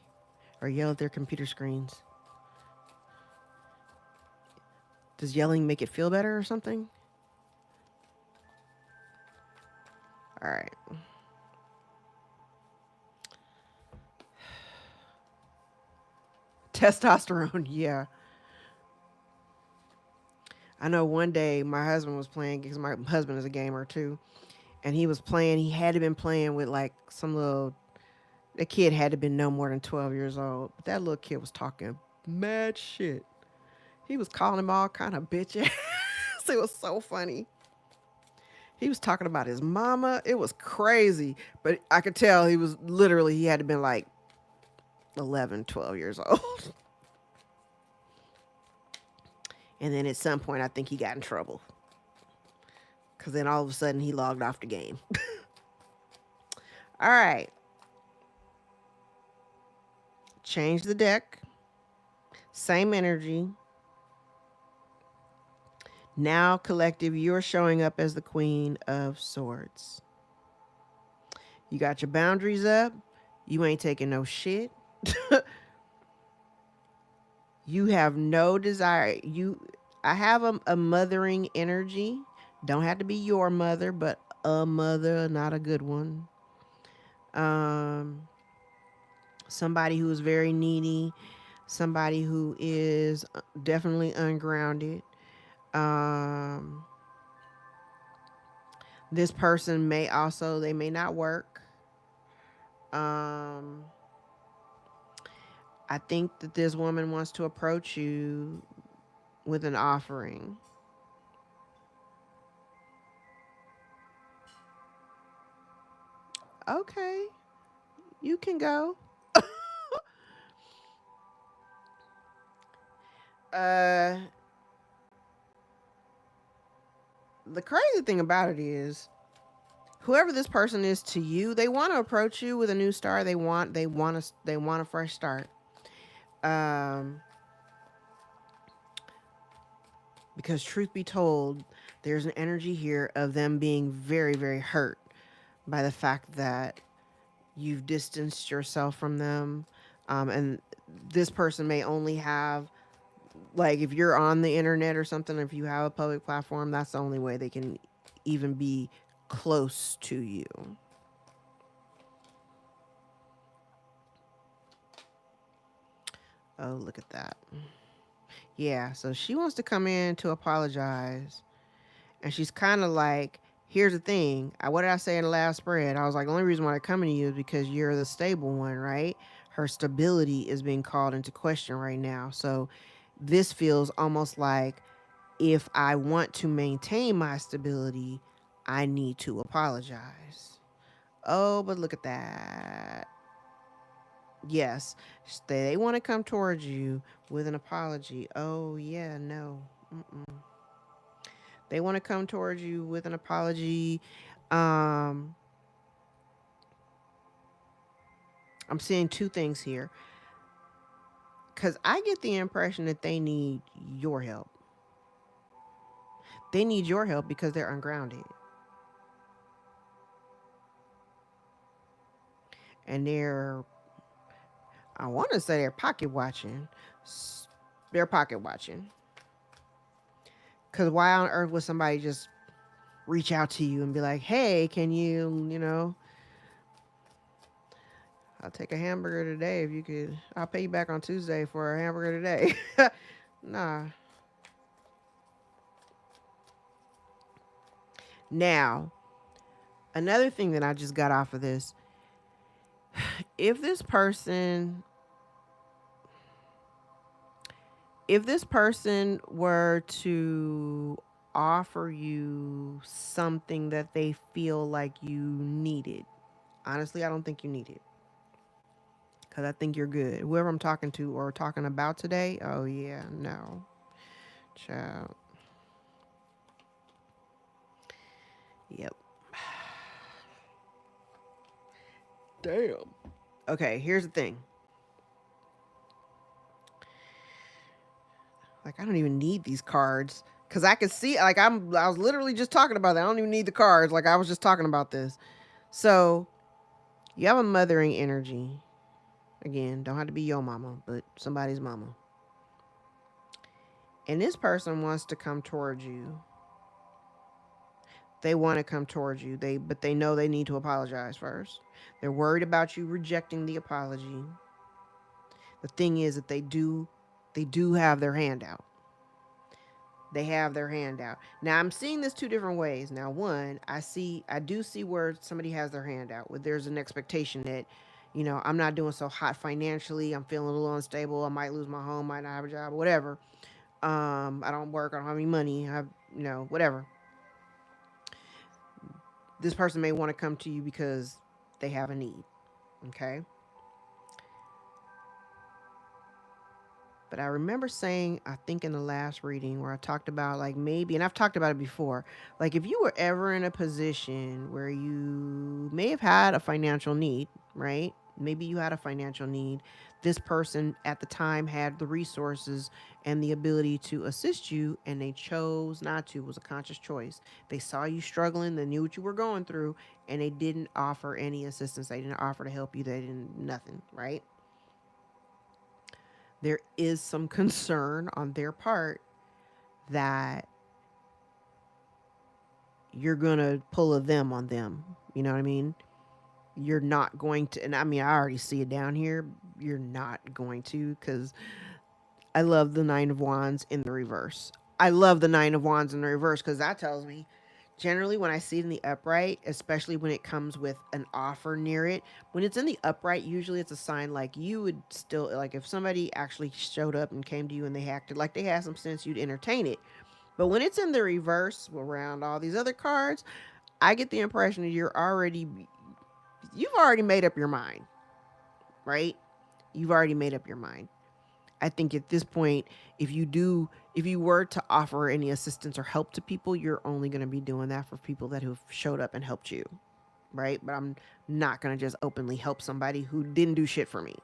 or yell at their computer screens. Does yelling make it feel better or something? All right. Testosterone, yeah. I know one day my husband was playing because my husband is a gamer too, and he was playing. He had to been playing with like some little. The kid had to been no more than 12 years old, but that little kid was talking mad shit. He was calling him all kind of bitch ass. It was so funny. He was talking about his mama. It was crazy, but I could tell he was literally he had to been like 11, 12 years old. And then at some point, I think he got in trouble. Because then all of a sudden, he logged off the game. All right. Change the deck. Same energy. Now, collective, you're showing up as the Queen of Swords. You got your boundaries up. You ain't taking no shit. You have no desire. I have a mothering energy. Don't have to be your mother, but a mother, not a good one. Somebody who is very needy, somebody who is definitely ungrounded. This person may also, they may not work. I think that this woman wants to approach you with an offering. Okay, you can go. uh, the crazy thing about it is, whoever this person is to you, they want to approach you with a new start. They want a fresh start. Because truth be told, there's an energy here of them being very, very hurt by the fact that you've distanced yourself from them. And this person may only have, like, if you're on the internet or something, if you have a public platform, that's the only way they can even be close to you. Oh, look at that. Yeah, so she wants to come in to apologize. And she's kind of like, here's the thing. What did I say in the last spread? I was like, the only reason why I'm coming to you is because you're the stable one, right? Her stability is being called into question right now. So this feels almost like, if I want to maintain my stability, I need to apologize. Oh, but look at that. Yes, they want to come towards you with an apology. Oh, yeah, no. Mm-mm. They want to come towards you with an apology. I'm seeing two things here. Because I get the impression that they need your help. They need your help because they're ungrounded. And I want to say they're pocket watching. They're pocket watching. Because why on earth would somebody just reach out to you and be like, hey, can you, I'll take a hamburger today if you could. I'll pay you back on Tuesday for a hamburger today. Nah. Now, another thing that I just got off of this, if this person were to offer you something that they feel like you needed, honestly, I don't think you need it. Because I think you're good. Whoever I'm talking to or talking about today, oh yeah, no. Child. Yep. Damn. Okay, here's the thing. Like, I don't even need these cards. Because I can see, like, I was literally just talking about that. I don't even need the cards. Like, I was just talking about this. So, You have a mothering energy. Again, don't have to be your mama, but somebody's mama. And this person wants to come towards you. They want to come towards you. But they know they need to apologize first. They're worried about you rejecting the apology. The thing is that they do have their hand out. They have their hand out. Now I'm seeing this two different ways. Now, one, I do see where somebody has their hand out, where there's an expectation that, I'm not doing so hot financially. I'm feeling a little unstable. I might lose my home, might not have a job, whatever. I don't work. I don't have any money. Whatever. This person may want to come to you because they have a need. Okay. But I remember saying, I think in the last reading where I talked about like maybe, and I've talked about it before, like if you were ever in a position where you may have had a financial need, right? Maybe you had a financial need. This person at the time had the resources and the ability to assist you, and they chose not to. It was a conscious choice. They saw you struggling, they knew what you were going through, and they didn't offer any assistance. They didn't offer to help you. They didn't, nothing, right? There is some concern on their part that you're going to pull a them on them. You know what I mean? You're not going to, and I mean, I already see it down here. You're not going to, because I love the Nine of Wands in the reverse. I love the Nine of Wands in the reverse because that tells me generally when I see it in the upright, especially when it comes with an offer near it, when it's in the upright, usually it's a sign like you would still, like if somebody actually showed up and came to you and they acted like they had some sense, you'd entertain it. But when it's in the reverse around all these other cards, I get the impression that you've already made up your mind, right? You've already made up your mind. I think at this point, if you were to offer any assistance or help to people, you're only going to be doing that for people that have showed up and helped you, right? But I'm not going to just openly help somebody who didn't do shit for me,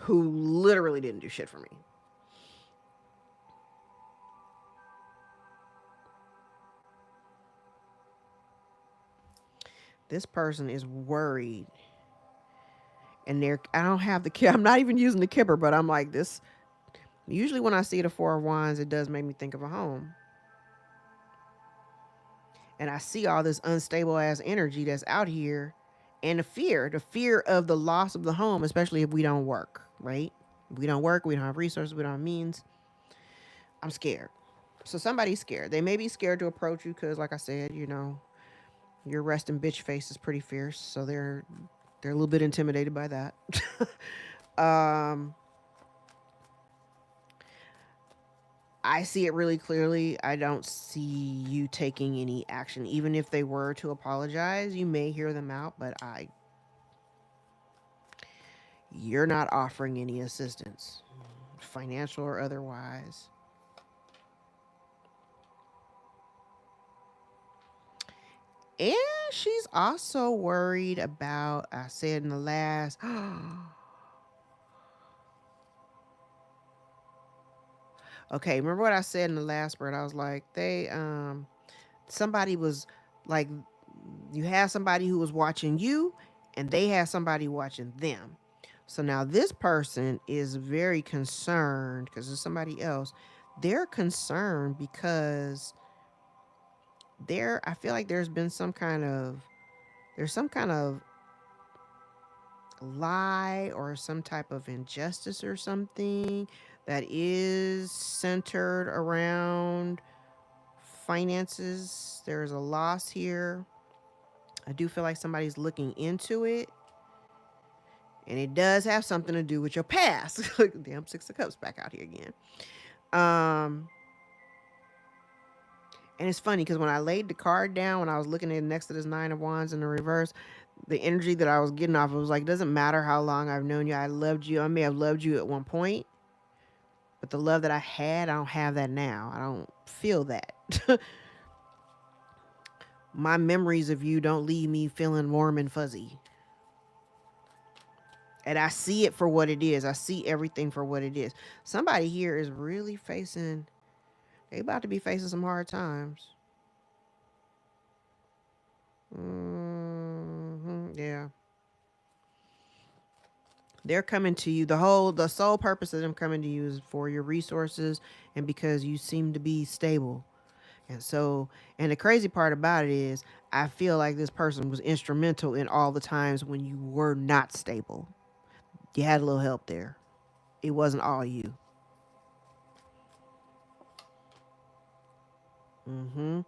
who literally didn't do shit for me. This person is worried, and I don't have I'm not even using the kipper, but I'm like this. Usually when I see the Four of Wands, it does make me think of a home. And I see all this unstable ass energy that's out here, and the fear of the loss of the home, especially if we don't work, right? If we don't work, we don't have resources, we don't have means. I'm scared. So somebody's scared. They may be scared to approach you because, like I said, your resting bitch face is pretty fierce. So they're a little bit intimidated by that. um, I see it really clearly. I don't see you taking any action. Even if they were to apologize, you may hear them out, but you're not offering any assistance, financial or otherwise. And she's also worried about, I said in the last, okay, remember what I said in the last spread? I was like, somebody was like, you have somebody who was watching you and they have somebody watching them. So now this person is very concerned because there's somebody else. They're concerned because I feel like there's some kind of lie or some type of injustice or something that is centered around finances. There's a loss here. I do feel like somebody's looking into it. And it does have something to do with your past. Damn, Six of Cups back out here again. Um, and it's funny because when I laid the card down, when I was looking at it next to this Nine of Wands in the reverse, the energy that I was getting off, it was like, it doesn't matter how long I've known you. I loved you. I may have loved you at one point, but the love that I had, I don't have that now. I don't feel that. My memories of you don't leave me feeling warm and fuzzy. And I see it for what it is. I see everything for what it is. Somebody here is really they about to be facing some hard times. Yeah. They're coming to you. The sole purpose of them coming to you is for your resources and because you seem to be stable. And so, and the crazy part about it is, I feel like this person was instrumental in all the times when you were not stable. You had a little help there. It wasn't all you. Mm-hmm.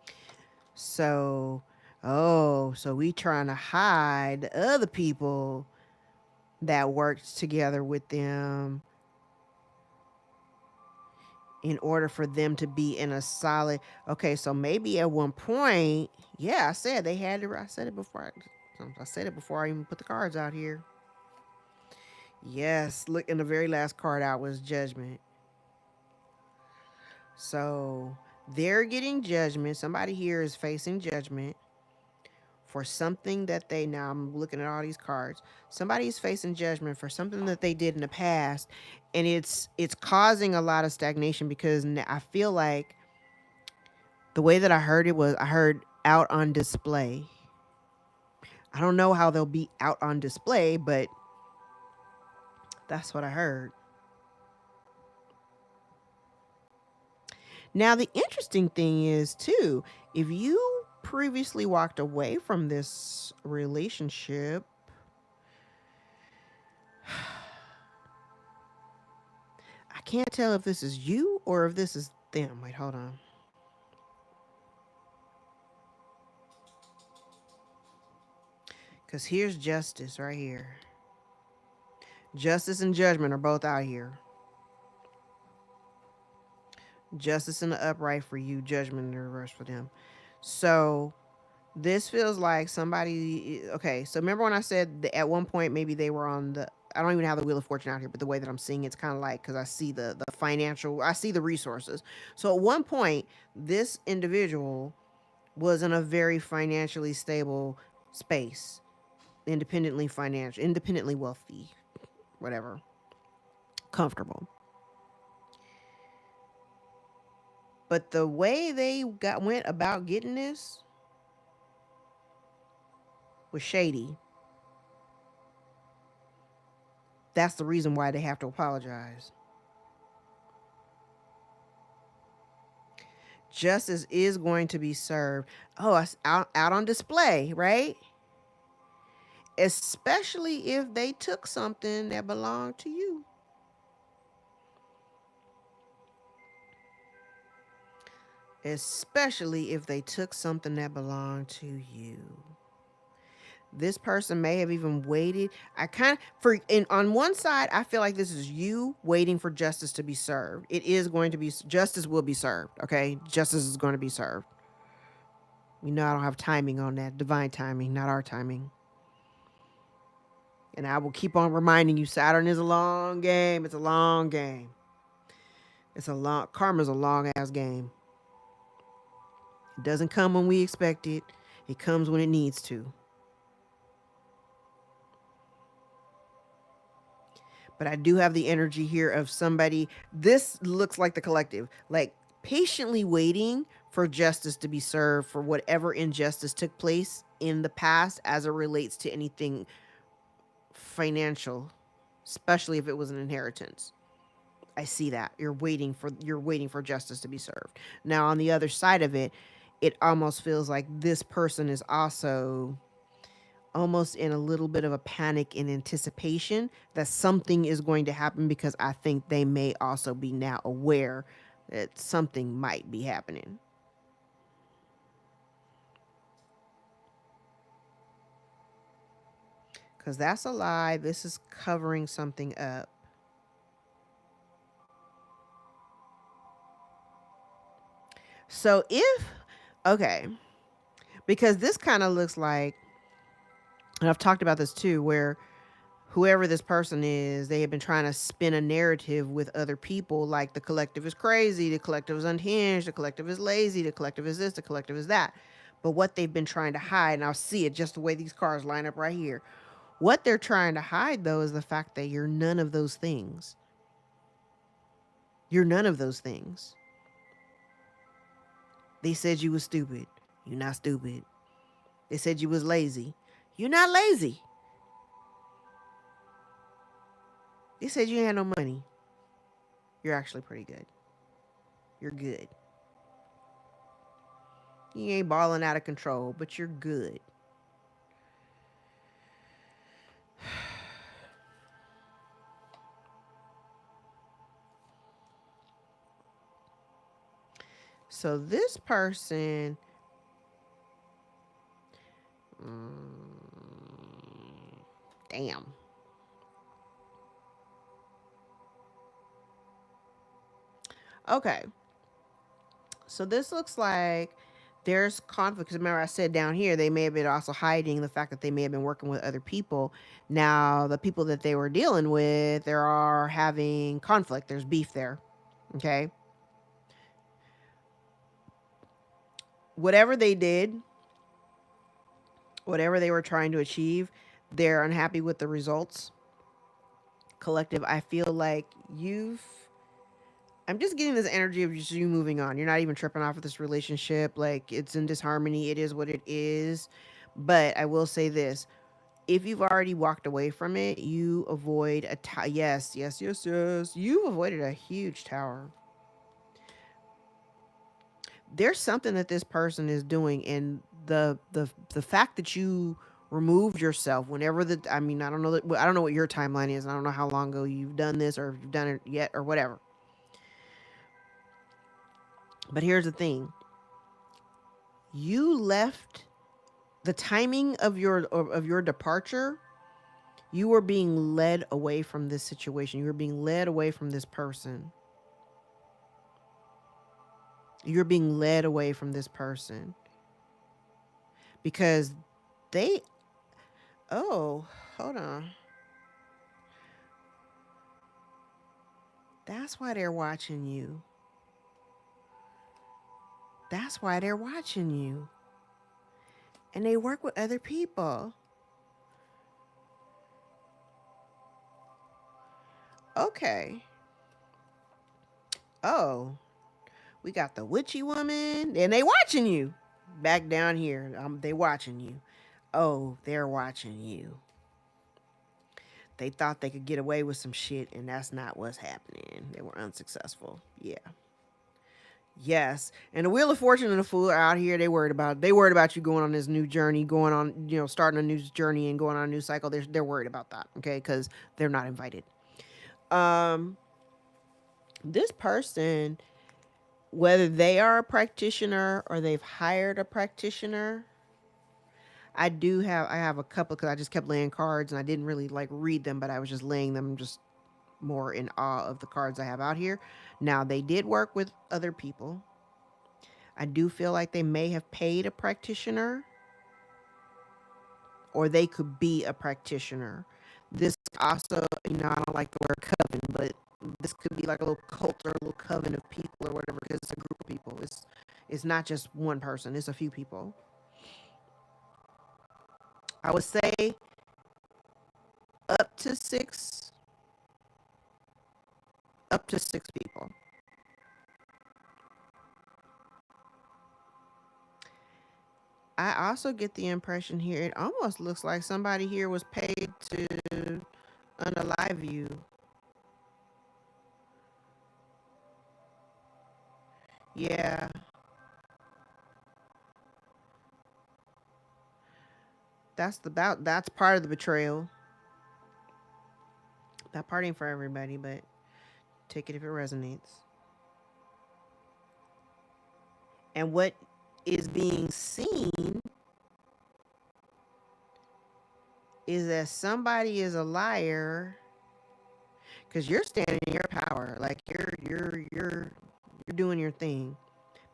So, oh, so we trying to hide the other people that worked together with them in order for them to be in a solid. Okay, so maybe at one point, yeah, I said they had to. I said it before. I said it before I even put the cards out here. Yes, look, and the very last card out was Judgment. So they're getting judgment. Somebody here is facing judgment for something that they, now I'm looking at all these cards. Somebody is facing judgment for something that they did in the past, and it's causing a lot of stagnation because I feel like the way that I heard it was I heard out on display. I don't know how they'll be out on display, but that's what I heard. Now, the interesting thing is, too, if you previously walked away from this relationship, I can't tell if this is you or if this is them. Wait, hold on. Because here's justice right here. Justice and judgment are both out here. Justice in the upright for you, judgment in the reverse for them. So this feels like somebody. Okay, so remember when I said that at one point maybe they were on the. I don't even have the Wheel of Fortune out here, but the way that I'm seeing it's kind of like, because I see the financial, I see the resources. So at one point, this individual was in a very financially stable space, independently wealthy, whatever, comfortable. But the way they went about getting this was shady. That's the reason why they have to apologize. Justice is going to be served. Oh, it's out on display, right? Especially if they took something that belonged to you. Especially if they took something that belonged to you. This person may have even waited. I kind of on one side, I feel like this is you waiting for justice to be served. It is going to be, justice will be served. Okay, justice is going to be served. You know, I don't have timing on that. Divine timing, not our timing. And I will keep on reminding you, Saturn is a long game. It's a long game. Karma's a long ass game. It doesn't come when we expect it. It comes when it needs to. But I do have the energy here of somebody. This looks like the collective, like patiently waiting for justice to be served for whatever injustice took place in the past as it relates to anything financial, especially if it was an inheritance. I see that. You're waiting for justice to be served. Now on the other side of it, it almost feels like this person is also almost in a little bit of a panic in anticipation that something is going to happen, because I think they may also be now aware that something might be happening. Because that's a lie. This is covering something up. So okay, because this kind of looks like, and I've talked about this too, where whoever this person is, they have been trying to spin a narrative with other people like the collective is crazy, the collective is unhinged, the collective is lazy, the collective is this, the collective is that. But what they've been trying to hide, and I'll see it just the way these cards line up right here. What they're trying to hide, though, is the fact that you're none of those things. You're none of those things. They said you was stupid. You're not stupid. They said you was lazy. You're not lazy. They said you ain't had no money. You're actually pretty good. You're good. You ain't balling out of control, but you're good. So this person, damn. Okay. So this looks like there's conflict. Because remember, I said down here, they may have been also hiding the fact that they may have been working with other people. Now, the people that they were dealing with, they are having conflict. There's beef there. Okay. Whatever they did, whatever they were trying to achieve, they're unhappy with the results. Collective, I feel like I'm just getting this energy of just you moving on. You're not even tripping off of this relationship. Like, it's in disharmony. It is what it is. But I will say this. If you've already walked away from it, you avoid yes, yes, yes, yes. You've avoided a huge tower. There's something that this person is doing, and the fact that you removed yourself whenever I mean, I don't know what your timeline is. I don't know how long ago you've done this or if you've done it yet or whatever. But here's the thing. You left the timing of your departure. You were being led away from this situation. You were being led away from this person. You're being led away from this person because they, oh, hold on. That's why they're watching you. That's why they're watching you. And they work with other people. Okay. Oh, we got the witchy woman, and they watching you. Back down here, they watching you. Oh, they're watching you. They thought they could get away with some shit, and that's not what's happening. They were unsuccessful. Yeah. Yes. And the Wheel of Fortune and the Fool are out here. They worried about you going on this new journey, going on, starting a new journey and going on a new cycle. They're worried about that, okay? Because they're not invited. This person, whether they are a practitioner or they've hired a practitioner, I have a couple because I just kept laying cards and I didn't really like read them, but I was just laying them just more in awe of the cards I have out here. Now, they did work with other people. I do feel like they may have paid a practitioner or they could be a practitioner. This also, I don't like the word coven, but this could be like a little cult or a little coven of people or whatever because it's a group of people. It's not just one person, it's a few people. I would say up to six people. I also get the impression here, it almost looks like somebody here was paid to unalive you. Yeah. That's part of the betrayal. That part ain't for everybody, but take it if it resonates. And what is being seen is that somebody is a liar because you're standing in your power. Like you're doing your thing.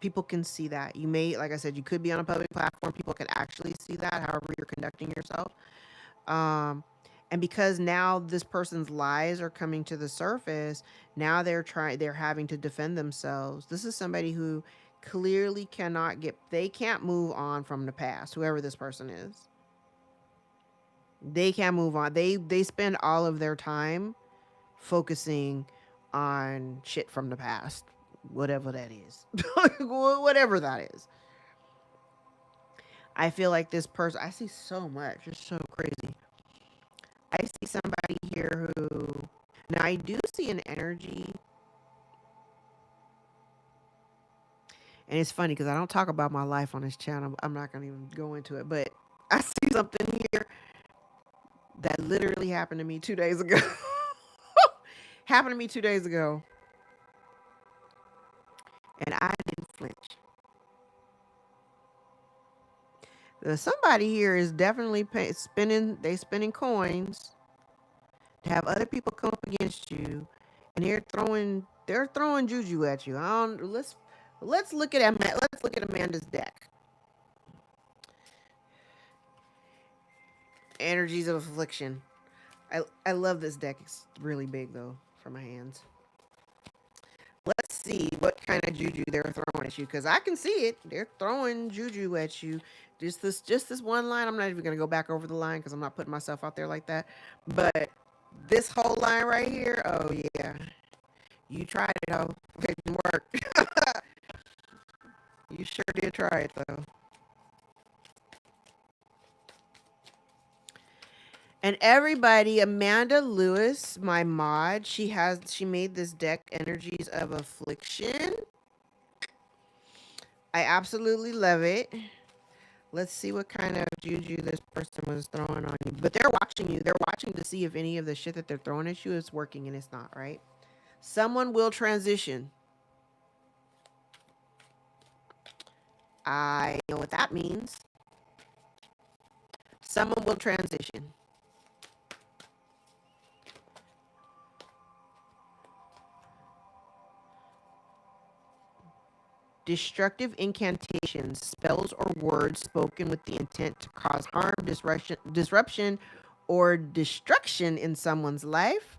People can see that. You may, like I said, you could be on a public platform. People can actually see that, however you're conducting yourself. And because now this person's lies are coming to the surface, now they're having to defend themselves. This is somebody who clearly they can't move on from the past, whoever this person is. They can't move on. They spend all of their time focusing on shit from the past, whatever that is. Whatever that is. I feel like this person, I see so much. It's so crazy. I see somebody here who, now I do see an energy, and it's funny because I don't talk about my life on this channel. I'm not going to even go into it, but I see something here that literally happened to me 2 days ago. Happened to me 2 days ago, and I didn't flinch. Somebody here is definitely spending coins to have other people come up against you, and they're throwing juju at you. I don't, let's look at Amanda's deck. Energies of affliction. I love this deck. It's really big though for my hands. Let's see what kind of juju they're throwing at you, because I can see it. They're throwing juju at you. Just this one line. I'm not even gonna go back over the line because I'm not putting myself out there like that. But this whole line right here, oh yeah. You tried it, though. It didn't work. You sure did try it, though. And everybody, Amanda Lewis, my mod, she made this deck, Energies of Affliction. I absolutely love it. Let's see what kind of juju this person was throwing on you. But they're watching you. They're watching to see if any of the shit that they're throwing at you is working, and it's not, right? Someone will transition. I know what that means. Someone will transition. Destructive incantations, spells or words spoken with the intent to cause harm, disruption, or destruction in someone's life.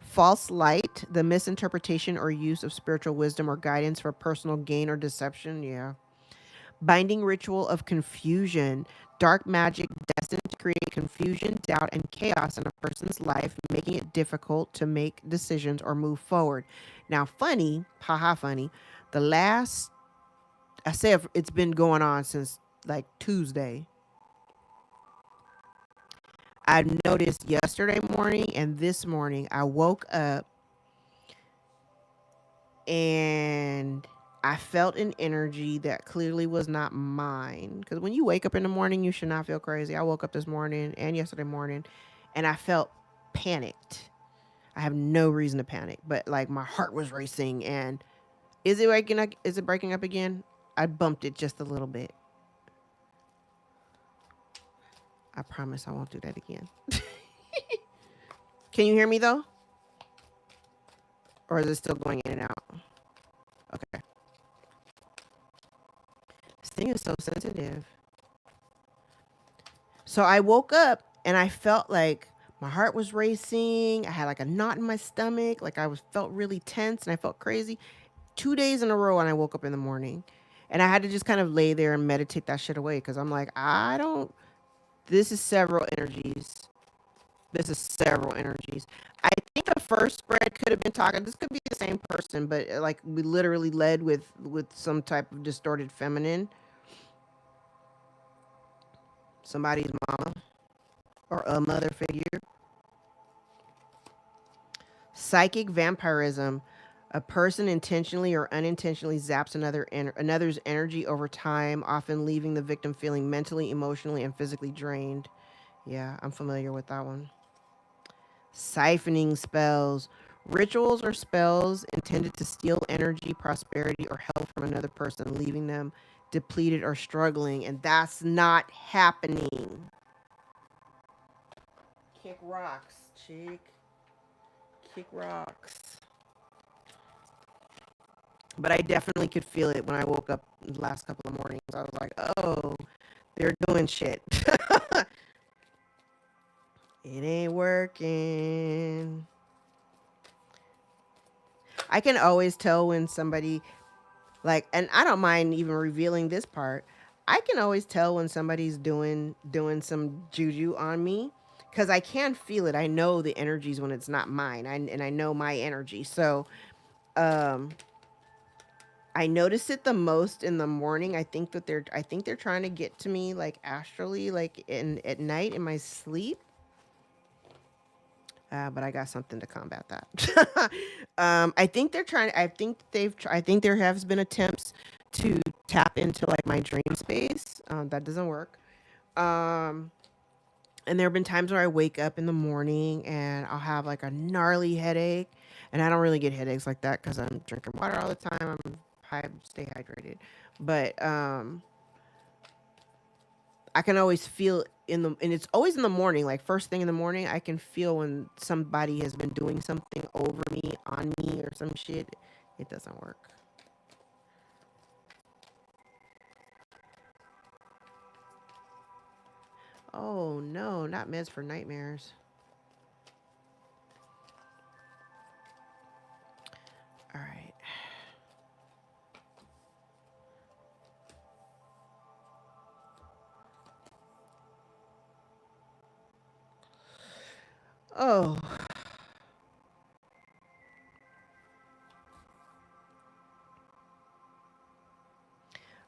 False light, the misinterpretation or use of spiritual wisdom or guidance for personal gain or deception. Yeah. Binding ritual of confusion, dark magic destined to create confusion, doubt, and chaos in a person's life, making it difficult to make decisions or move forward. Now, funny, haha, funny. I say it's been going on since like Tuesday. I noticed yesterday morning and this morning, I woke up and I felt an energy that clearly was not mine. Because when you wake up in the morning, you should not feel crazy. I woke up this morning and yesterday morning and I felt panicked. I have no reason to panic, but like my heart was racing. And is it breaking up? Is it breaking up again? I bumped it just a little bit. I promise I won't do that again. Can you hear me though? Or is it still going in and out? Okay. This thing is so sensitive. So I woke up and I felt like my heart was racing. I had like a knot in my stomach. Like felt really tense and I felt crazy. 2 days in a row, and I woke up in the morning. And I had to just kind of lay there and meditate that shit away because I'm like, this is several energies. I think the first spread could have been talking. This could be the same person, but like we literally led with some type of distorted feminine. Somebody's mama or a mother figure. Psychic vampirism. A person intentionally or unintentionally zaps another's energy over time, often leaving the victim feeling mentally, emotionally, and physically drained. Yeah, I'm familiar with that one. Siphoning spells. Rituals or spells intended to steal energy, prosperity, or health from another person, leaving them depleted or struggling. And that's not happening. Kick rocks, chick. Kick rocks. But I definitely could feel it when I woke up the last couple of mornings. I was like, oh, they're doing shit. It ain't working. I can always tell when somebody, like, and I don't mind even revealing this part. I can always tell when somebody's doing some juju on me because I can feel it. I know the energies when it's not mine. And I know my energy. So, I notice it the most in the morning. I think they're trying to get to me like astrally, like in at night in my sleep. But I got something to combat that. I think they're trying. I think there has been attempts to tap into like my dream space. That doesn't work. Um, and there have been times where I wake up in the morning and I'll have like a gnarly headache, and I don't really get headaches like that because I'm drinking water all the time. Stay hydrated, but I can always feel and it's always in the morning, like first thing in the morning, I can feel when somebody has been doing something over me, on me, or some shit. It doesn't work. Oh no, not meds for nightmares. All right. Oh,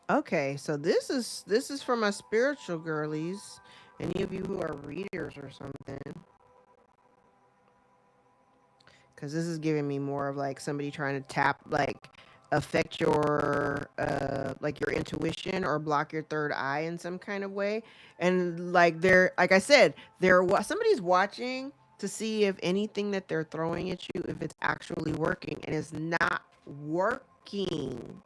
okay. So this is for my spiritual girlies. Any of you who are readers or something, because this is giving me more of like somebody trying to tap like affect your like your intuition or block your third eye in some kind of way. And like they're like I said, somebody's watching to see if anything that they're throwing at you, if it's actually working, and it's not working.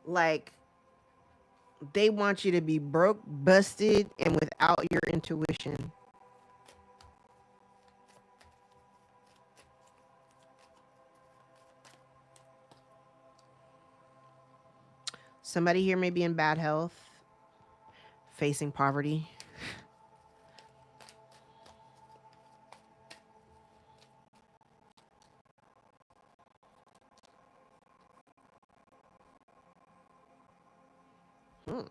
Like they want you to be broke, busted, and without your intuition. Somebody here may be in bad health, facing poverty. Hmm.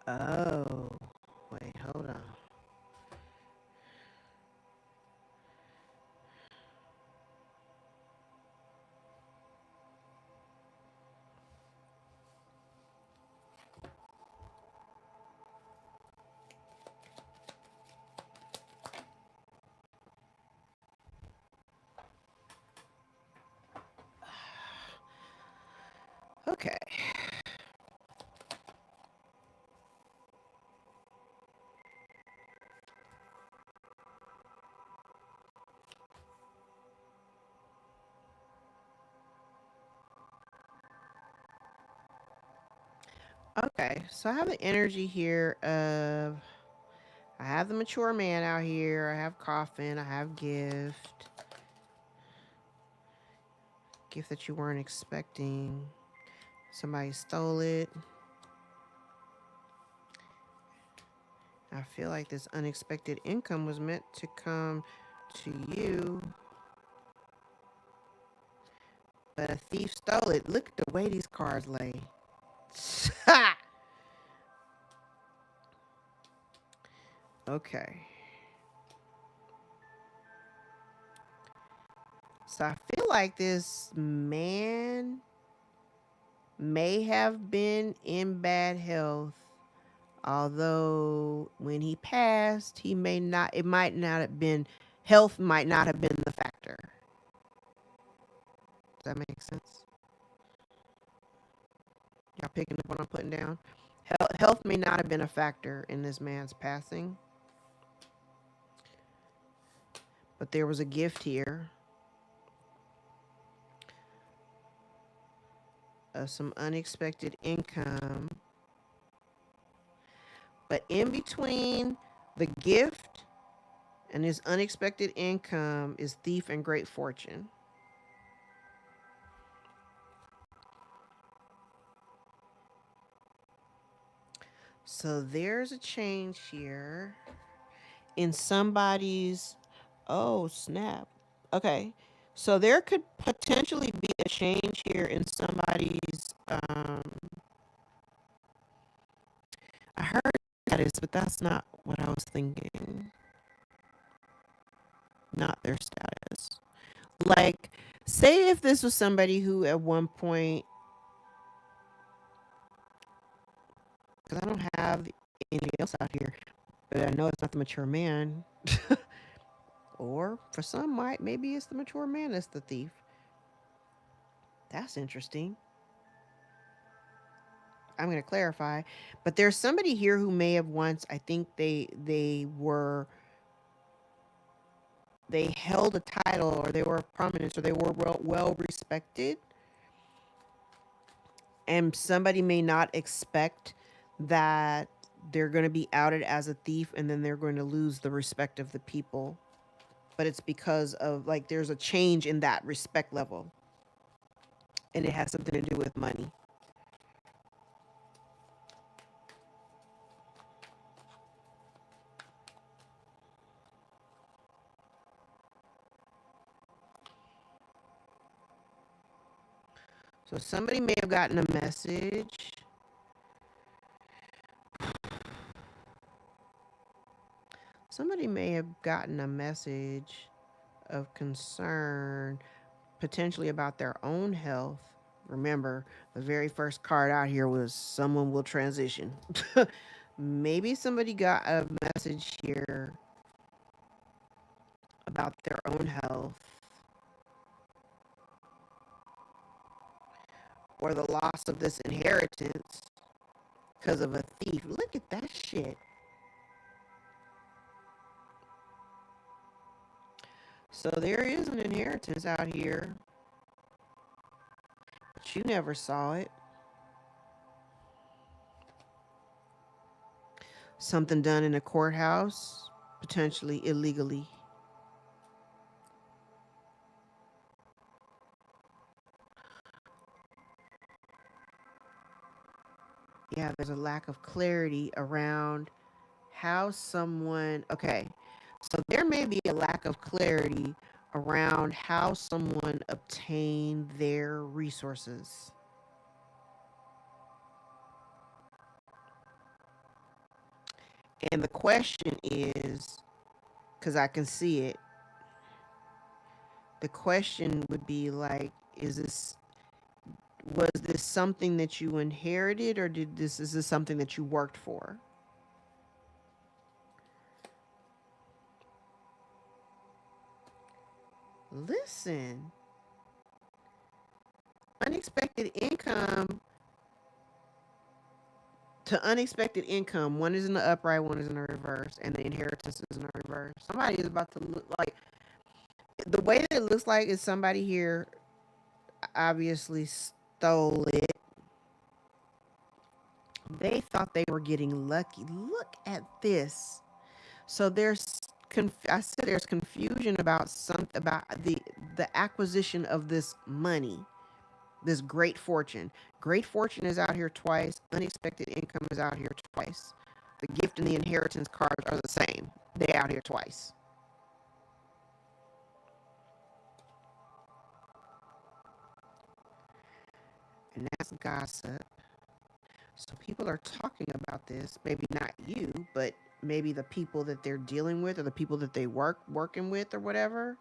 Oh, wait, hold on. Okay. Okay. So I have the energy here of I have the mature man out here. I have coffin. I have gift. Gift that you weren't expecting. Somebody stole it. I feel like this unexpected income was meant to come to you, but a thief stole it. Look at the way these cards lay. Okay. So I feel like this man may have been in bad health, although when he passed, he may not, it might not have been, health might not have been the factor. Does that make sense? Y'all picking up what I'm putting down? Health may not have been a factor in this man's passing, but there was a gift here of some unexpected income. But in between the gift and his unexpected income is thief and great fortune. So there's a change here in somebody's. Oh, snap. Okay. So there could potentially be a change here in somebody's. I heard status, but that's not what I was thinking. Not their status. Like, say if this was somebody who at one point, because I don't have anything else out here, but I know it's not the mature man. Or for some, maybe it's the mature man that's the thief. That's interesting. I'm going to clarify, but there's somebody here who may have once, I think they held a title, or they were prominent, or they were well respected, and somebody may not expect that they're going to be outed as a thief, and then they're going to lose the respect of the people. But it's because of, like, there's a change in that respect level, and it has something to do with money. So somebody may have gotten a message. Somebody may have gotten a message of concern, potentially about their own health. Remember, the very first card out here was someone will transition. Maybe somebody got a message here about their own health, or the loss of this inheritance because of a thief. Look at that shit. So there is an inheritance out here, but you never saw it. Something done in a courthouse, potentially illegally. Yeah, there's a lack of clarity around how someone, okay, so there may be a lack of clarity around how someone obtained their resources. And the question is, because I can see it, the question would be like, was this something that you inherited, or is this something that you worked for? Listen, unexpected income to unexpected income. One is in the upright, one is in the reverse, and the inheritance is in the reverse. Somebody is about to look like, the way that it looks like is somebody here obviously stole it. They thought they were getting lucky. Look at this. So I said there's confusion about the acquisition of this money, this great fortune. Great fortune is out here twice. Unexpected income is out here twice. The gift and the inheritance cards are the same. They out here twice. And that's gossip. So people are talking about this. Maybe not you, but maybe the people that they're dealing with, or the people that they working with, or whatever.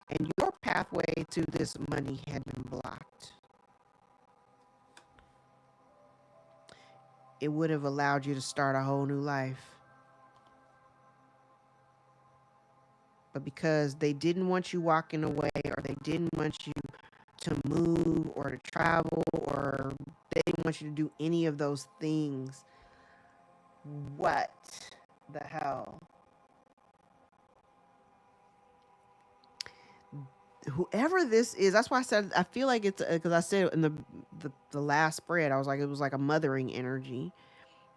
And your pathway to this money had been blocked. It would have allowed you to start a whole new life. But because they didn't want you walking away, or they didn't want you to move or to travel, or they didn't want you to do any of those things, what the hell? Whoever this is, that's why I said I feel like it's because I said in the last spread, I was like, it was like a mothering energy.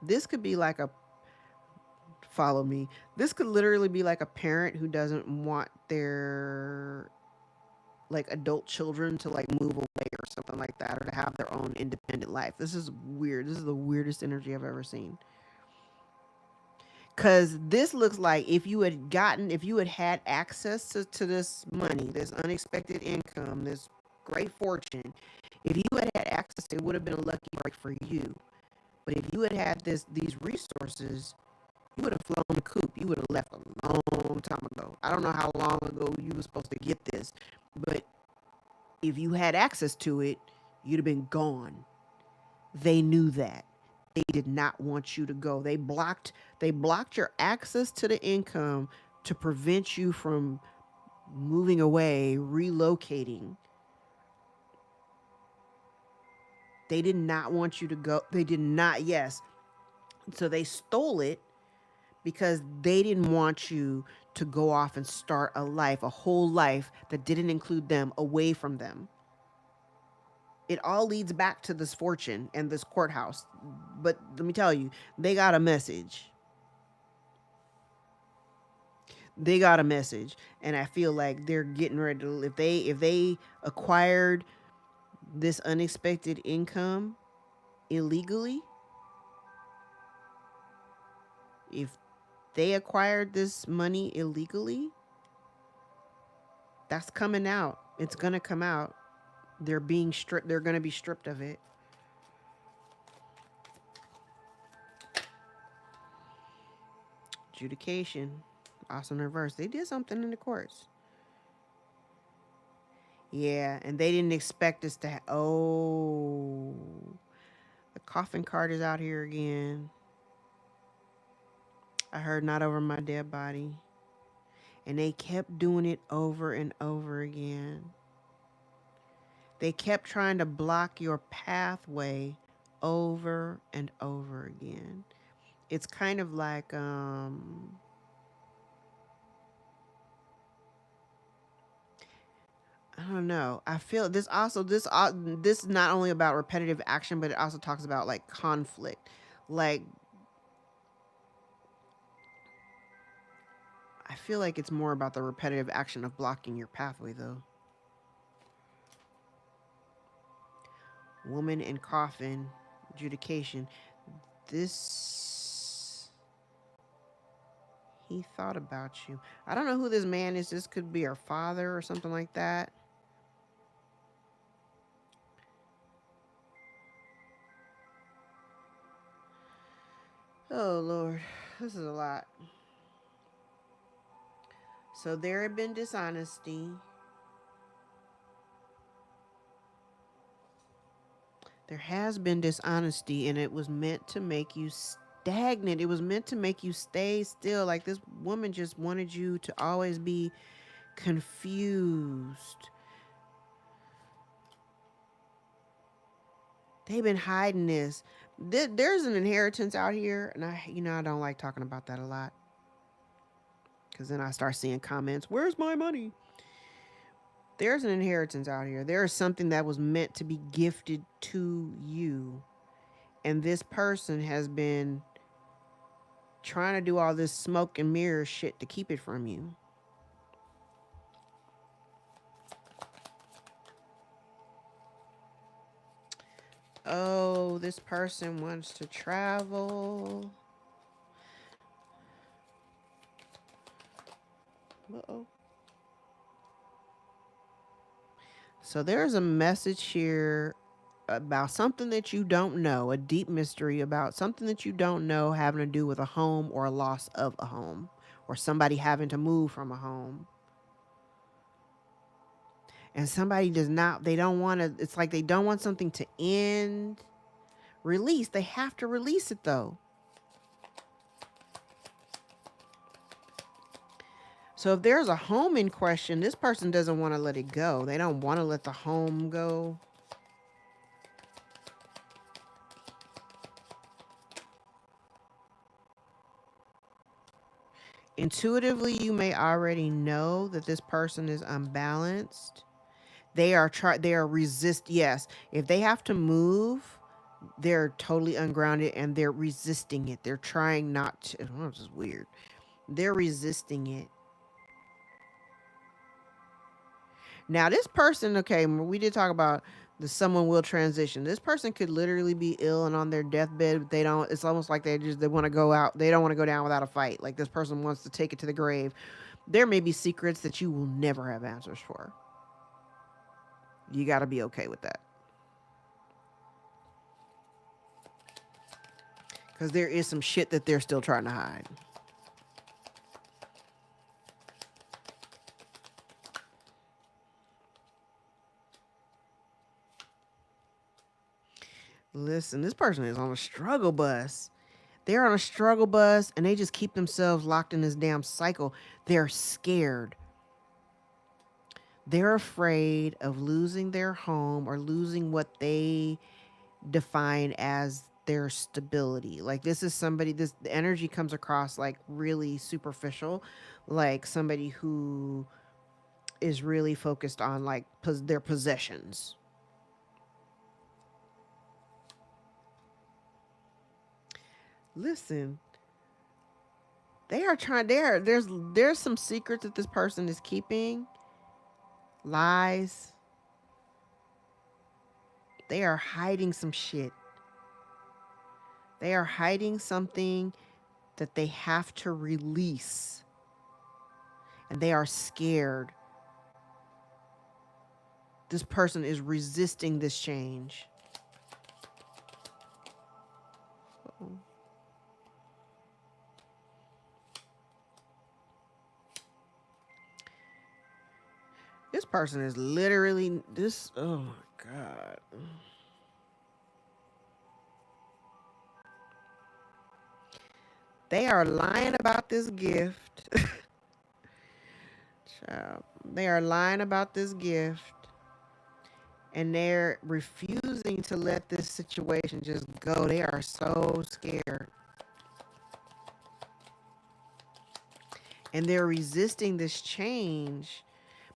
This could be like a, follow me. This could literally be like a parent who doesn't want their like adult children to like move away or something like that, or to have their own independent life. This is weird. This is the weirdest energy I've ever seen. Because this looks like if you had access to this money, this unexpected income, this great fortune, if you had access, it would have been a lucky break for you. But if you had these resources, You would have flown the coop. You would have left a long time ago. I don't know how long ago you were supposed to get this, but if you had access to it, you'd have been gone. They knew that. They did not want you to go. They blocked your access to the income to prevent you from moving away, relocating. They did not want you to go. They did not, yes. So they stole it because they didn't want you to go off and start a life, a whole life that didn't include them, away from them. It all leads back to this fortune and this courthouse. But let me tell you, they got a message. They got a message, and I feel like they're getting ready to, if they acquired this unexpected income illegally, if they acquired this money illegally, that's coming out. It's gonna come out. They're being stripped. They're gonna be stripped of it. Adjudication. Also in reverse. They did something in the courts. Yeah, and they didn't expect us to. Oh, the coffin card is out here again. I heard not over my dead body. And they kept doing it over and over again. They kept trying to block your pathway over and over again. It's kind of like I don't know. I feel this also this is not only about repetitive action, but it also talks about like conflict. Like I feel like it's more about the repetitive action of blocking your pathway though. Woman in coffin, adjudication. This he thought about you. I don't know who this man is. This could be her father or something like that. Oh, Lord. This is a lot. So there had been dishonesty. There has been dishonesty, and it was meant to make you stagnant. It was meant to make you stay still. Like this woman just wanted you to always be confused. They've been hiding this. There's an inheritance out here, and I don't like talking about that a lot. Because then I start seeing comments, where's my money? There's an inheritance out here. There is something that was meant to be gifted to you. And this person has been trying to do all this smoke and mirror shit to keep it from you. Oh, this person wants to travel. Uh-oh. So there's a message here about something that you don't know, a deep mystery about something that you don't know having to do with a home or a loss of a home or somebody having to move from a home. And somebody they don't want to, it's like they don't want something to end, release. They have to release it though. So if there's a home in question, this person doesn't want to let it go. They don't want to let the home go. Intuitively, you may already know that this person is unbalanced. They are resist. Yes, if they have to move, they're totally ungrounded and they're resisting it. They're trying not to. Oh, this is weird. They're resisting it. Now, this person, okay, we did talk about someone will transition. This person could literally be ill and on their deathbed, but they don't. It's almost like they want to go out. They don't want to go down without a fight. Like this person wants to take it to the grave. There may be secrets that you will never have answers for. You got to be okay with that. Because there is some shit that they're still trying to hide. Listen, this person is on a struggle bus. They're on a struggle bus and they just keep themselves locked in this damn cycle. They're scared. They're afraid of losing their home or losing what they define as their stability. Like this is somebody, this the energy comes across like really superficial, like somebody who is really focused on like their possessions. Listen, they are trying. There's some secrets that this person is keeping. Lies. They are hiding some shit. They are hiding something that they have to release, and they are scared. This person is resisting this change. Uh-oh. This person is literally this. Oh my God. They are lying about this gift. Child. They are lying about this gift. And they're refusing to let this situation just go. They are so scared. And they're resisting this change.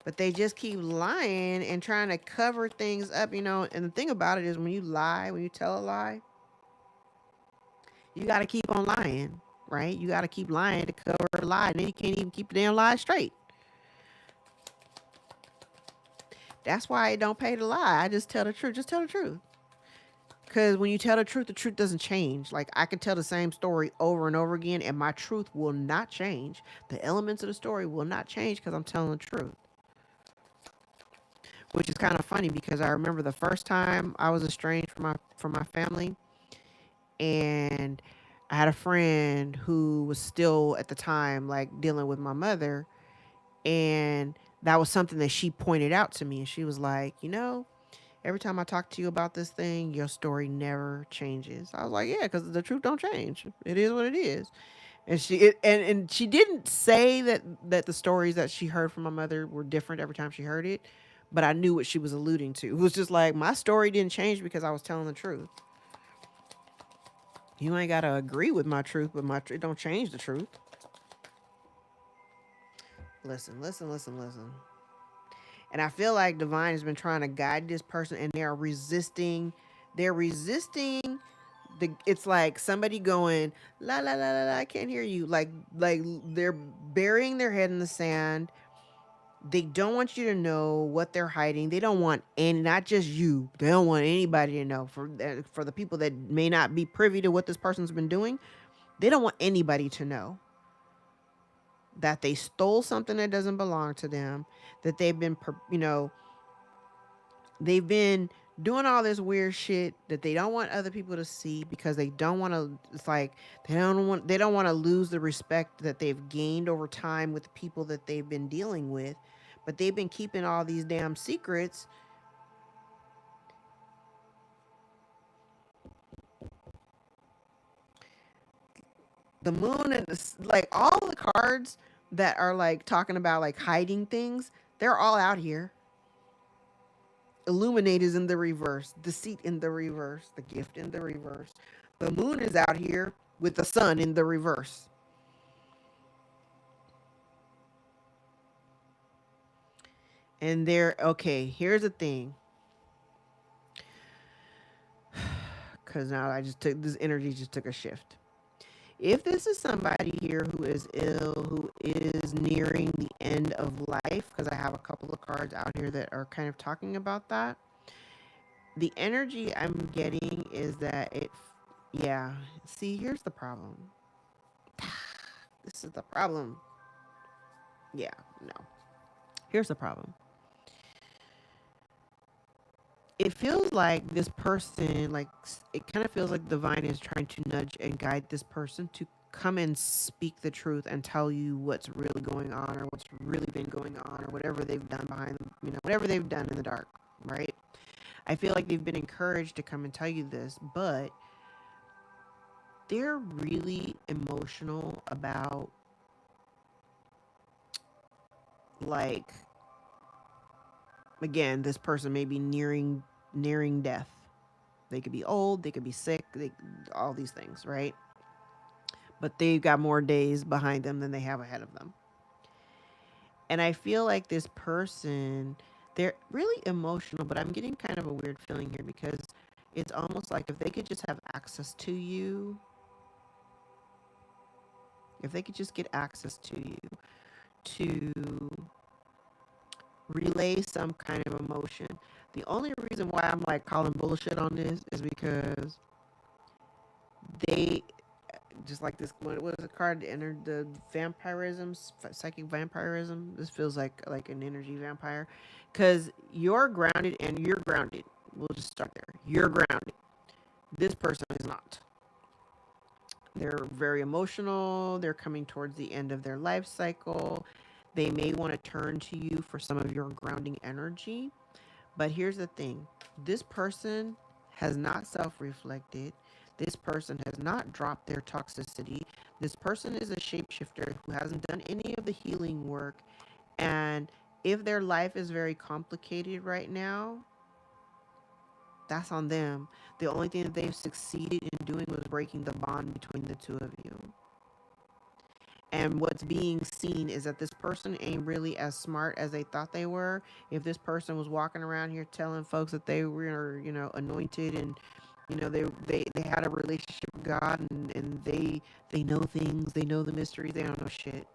But they just keep lying and trying to cover things up, you know. And the thing about it is when you lie, when you tell a lie, you got to keep on lying, right? You got to keep lying to cover a lie. And then you can't even keep the damn lie straight. That's why it don't pay to lie. I just tell the truth. Just tell the truth. Because when you tell the truth doesn't change. Like I can tell the same story over and over again and my truth will not change. The elements of the story will not change because I'm telling the truth. Which is kind of funny because I remember the first time I was estranged from my family, and I had a friend who was still at the time like dealing with my mother, and that was something that she pointed out to me, and she was like, you know, every time I talk to you about this thing, your story never changes. I was like, yeah, because the truth don't change. It is what it is. And and she didn't say that the stories that she heard from my mother were different every time she heard it, but I knew what she was alluding to. It was just like my story didn't change because I was telling the truth. You ain't gotta agree with my truth, but it don't change the truth. Listen, listen, listen, listen. And I feel like divine has been trying to guide this person, and they are resisting. They're resisting it's like somebody going la la la la la. I can't hear you. Like they're burying their head in the sand. They don't want you to know what they're hiding. They don't want, and not just you. They don't want anybody to know. For the people that may not be privy to what this person's been doing, they don't want anybody to know that they stole something that doesn't belong to them. That they've been, you know, they've been doing all this weird shit that they don't want other people to see because they don't want to. It's like they don't want to lose the respect that they've gained over time with the people that they've been dealing with, but they've been keeping all these damn secrets. The moon and like all the cards that are like talking about like hiding things, they're all out here. Illuminate is in the reverse, deceit in the reverse, the gift in the reverse. The moon is out here with the sun in the reverse. And they're okay. Here's the thing, because now I just took this energy, just took a shift. If this is somebody here who is ill, who is nearing the end of life, because I have a couple of cards out here that are kind of talking about that, the energy I'm getting is that yeah. See, here's the problem. This is the problem. Yeah, no. Here's the problem. If feels like this person, like it kind of feels like divine is trying to nudge and guide this person to come and speak the truth and tell you what's really going on or what's really been going on or whatever they've done behind, whatever they've done in the dark, right? I feel like they've been encouraged to come and tell you this, but they're really emotional about, like, again, this person may be nearing death. They could be old, they could be sick, all these things, right? But they've got more days behind them than they have ahead of them. And I feel like this person, they're really emotional, but I'm getting kind of a weird feeling here because it's almost like if they could just have access to you, if they could just get access to you to relay some kind of emotion. The only reason why I'm like calling bullshit on this is because they, just like this, what was the card that entered the vampirism, psychic vampirism? This feels like an energy vampire, because you're grounded and you're grounded. We'll just start there. You're grounded. This person is not. They're very emotional. They're coming towards the end of their life cycle. They may want to turn to you for some of your grounding energy. But here's the thing. This person has not self-reflected. This person has not dropped their toxicity. This person is a shapeshifter who hasn't done any of the healing work. And if their life is very complicated right now, that's on them. The only thing that they've succeeded in doing was breaking the bond between the two of you. And what's being seen is that this person ain't really as smart as they thought they were. If this person was walking around here telling folks that they were, anointed and, they had a relationship with God and they know things, they know the mysteries, they don't know shit.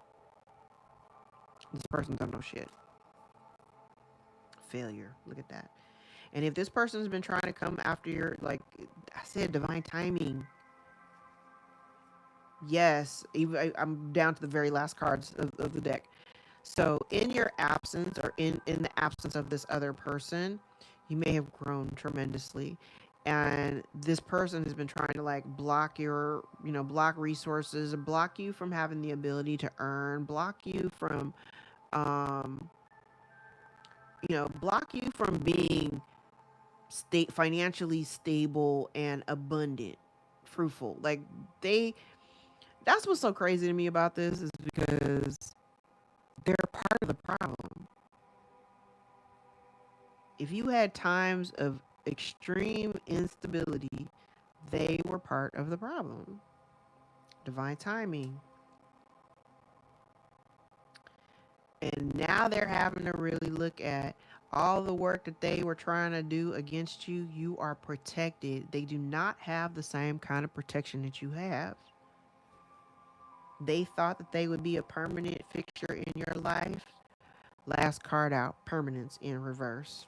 This person don't know shit. Failure. Look at that. And if this person's been trying to come after your, like I said, divine timing. Yes, even I'm down to the very last cards of the deck. So in your absence, or in the absence of this other person, you may have grown tremendously. And this person has been trying to like block your, block resources, block you from having the ability to earn, block you from, block you from being financially stable and abundant, fruitful. Like that's what's so crazy to me about this, is because they're part of the problem. If you had times of extreme instability, they were part of the problem. Divine timing. And now they're having to really look at all the work that they were trying to do against you. You are protected. They do not have the same kind of protection that you have. They thought that they would be a permanent fixture in your life. Last card out, permanence in reverse.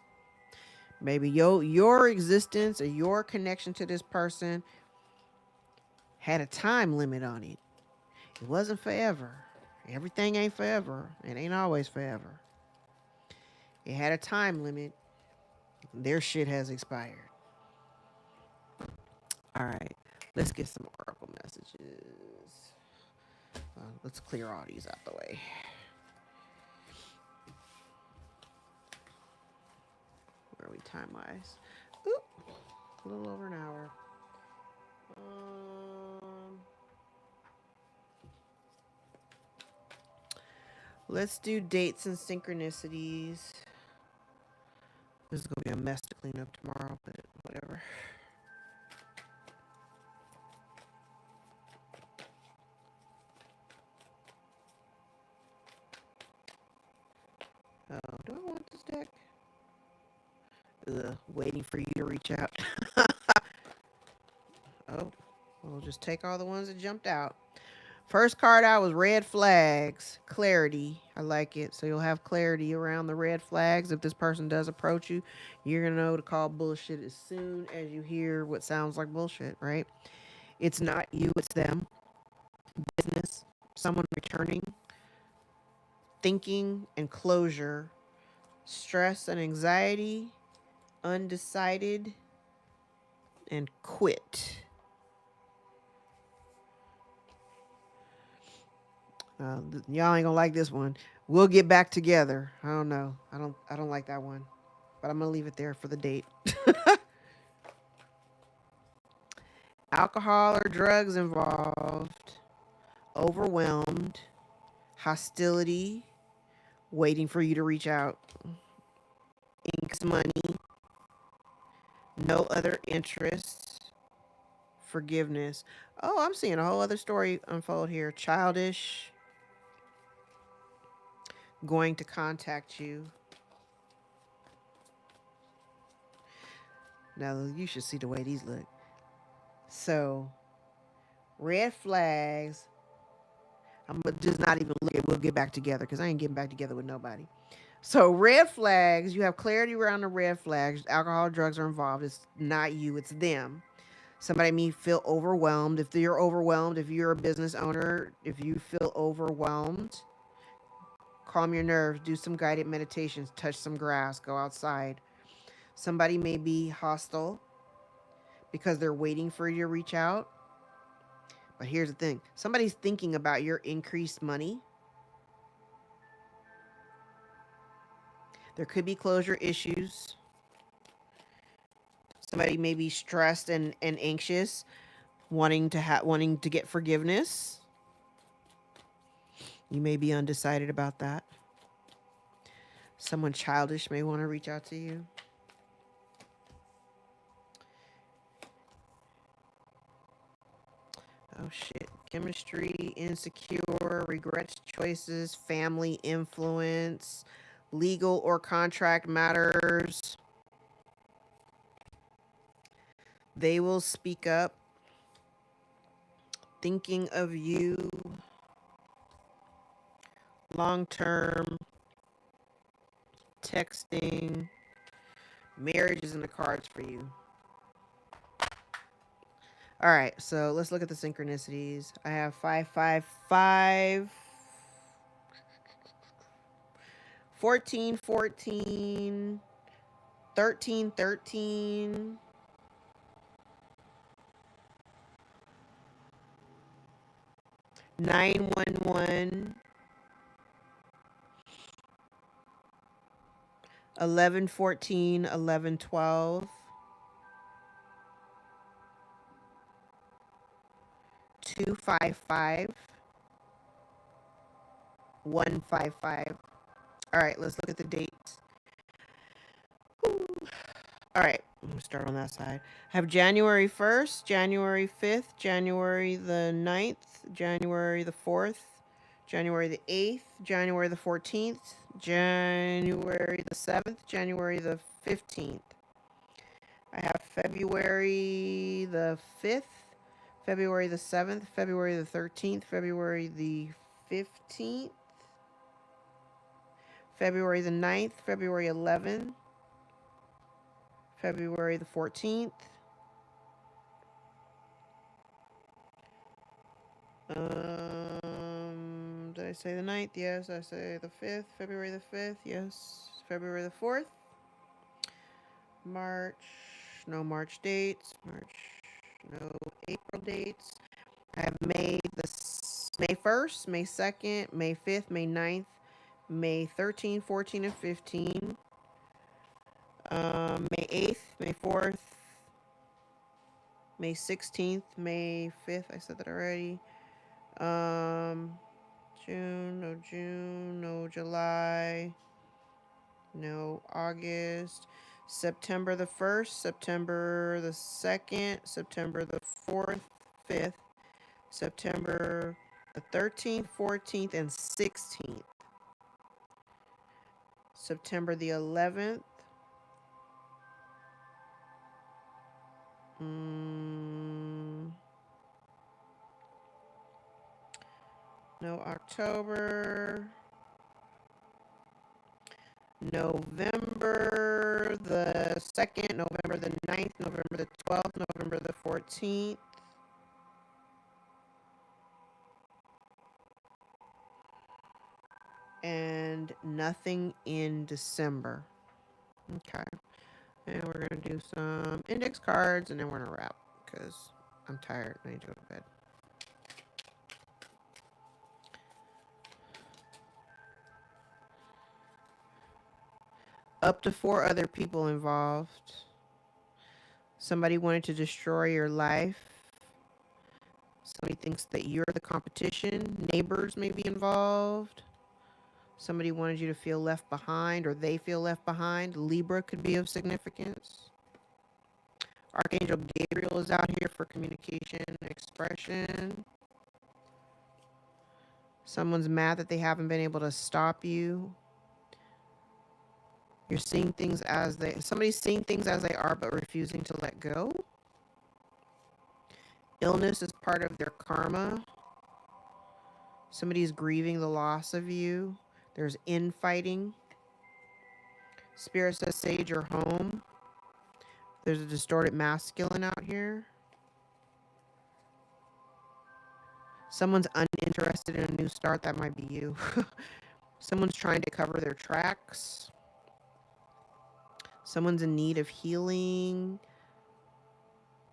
Maybe your existence or your connection to this person had a time limit on it. It wasn't forever. Everything ain't forever. It ain't always forever. It had a time limit. Their shit has expired. All right. Let's get some oracle messages. Let's clear all these out the way. Where are we time-wise? Oop. A little over an hour. Let's do dates and synchronicities. This is going to be a mess to clean up tomorrow, but whatever. Oh, do I want this deck? Waiting for you to reach out. Oh, we'll just take all the ones that jumped out. First card out was red flags. Clarity. I like it. So you'll have clarity around the red flags. If this person does approach you, you're going to know to call bullshit as soon as you hear what sounds like bullshit, right? It's not you, it's them. Business. Someone returning. Thinking and closure. Stress and anxiety. undecided, and quit. Y'all ain't gonna like this one. We'll get back together. I don't know. I don't like that one. But I'm gonna leave it there for the date. Alcohol or drugs involved. Overwhelmed. Hostility. Waiting for you to reach out. Inks money. No other interests. Forgiveness. Oh, I'm seeing a whole other story unfold here. Childish. Going to contact you. Now, you should see the way these look. So, red flags. I'm just not even look at. We'll get back together because I ain't getting back together with nobody. So, red flags. You have clarity around the red flags. Alcohol, drugs are involved. It's not you, it's them. Somebody may feel overwhelmed. If you're overwhelmed, if you're a business owner, if you feel overwhelmed, calm your nerves, do some guided meditations, touch some grass, go outside. Somebody may be hostile because they're waiting for you to reach out. But here's the thing. Somebody's thinking about your increased money. There could be closure issues. Somebody may be stressed and anxious, wanting to get forgiveness. You may be undecided about that. Someone childish may want to reach out to you. Oh shit. Chemistry, insecure, regrets choices, family influence, legal or contract matters. They will speak up. Thinking of you. Long term. Texting. Marriage is in the cards for you. All right, so let's look at the synchronicities. I have 555, 14, 14, 13, 13, 911, 11, 14, 11, 12, 255, 155. All right, let's look at the dates. Whew. All right, I'm going to start on that side. I have January 1st, January 5th, January the 9th, January the 4th, January the 8th, January the 14th, January the 7th, January the 15th. I have February the 5th, February the 7th, February the 13th, February the 15th, February the 9th, February 11th, February the 14th. Did I say the 9th? Yes. I say the 5th. February the 5th. Yes. February the 4th. March. No March dates. March. No April dates. I have May 1st, May 2nd, May 5th, May 9th, May 13, 14, and 15. May 8th, May 4th, May 16th, May 5th. I said that already. June, no July, no August, September the 1st, September the 2nd, September the 4th, 5th, September the 13th, 14th, and 16th, September the 11th, no October, November the 2nd, November the 9th, November the 12th, November the 14th. And nothing in December. Okay. And we're going to do some index cards, and then we're going to wrap because I'm tired. I need to go to bed. Up to 4 other people involved. Somebody wanted to destroy your life. Somebody thinks that you're the competition. Neighbors may be involved. Somebody wanted you to feel left behind, or they feel left behind. Libra could be of significance. Archangel Gabriel is out here for communication and expression. Someone's mad that they haven't been able to stop you. You're seeing things as somebody's seeing things as they are, but refusing to let go. Illness is part of their karma. Somebody's grieving the loss of you. There's infighting. Spirit says sage your home. There's a distorted masculine out here. Someone's uninterested in a new start. That might be you. Someone's trying to cover their tracks. Someone's in need of healing.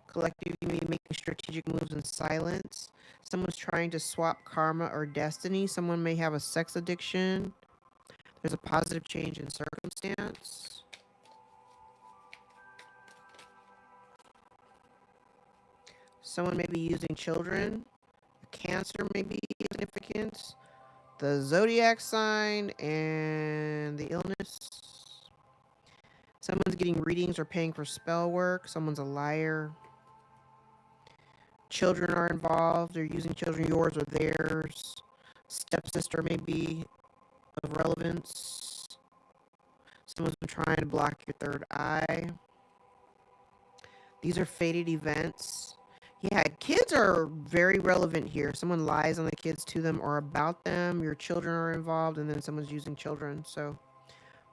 Collective, you may be making strategic moves in silence. Someone's trying to swap karma or destiny. Someone may have a sex addiction. There's a positive change in circumstance. Someone may be using children. Cancer may be significant. The zodiac sign and the illness. Someone's getting readings or paying for spell work. Someone's a liar. Children are involved. They're using children, yours or theirs. Stepsister may be of relevance. Someone's been trying to block your third eye. These are fated events. Yeah, kids are very relevant here. Someone lies on the kids to them or about them. Your children are involved, and then someone's using children. So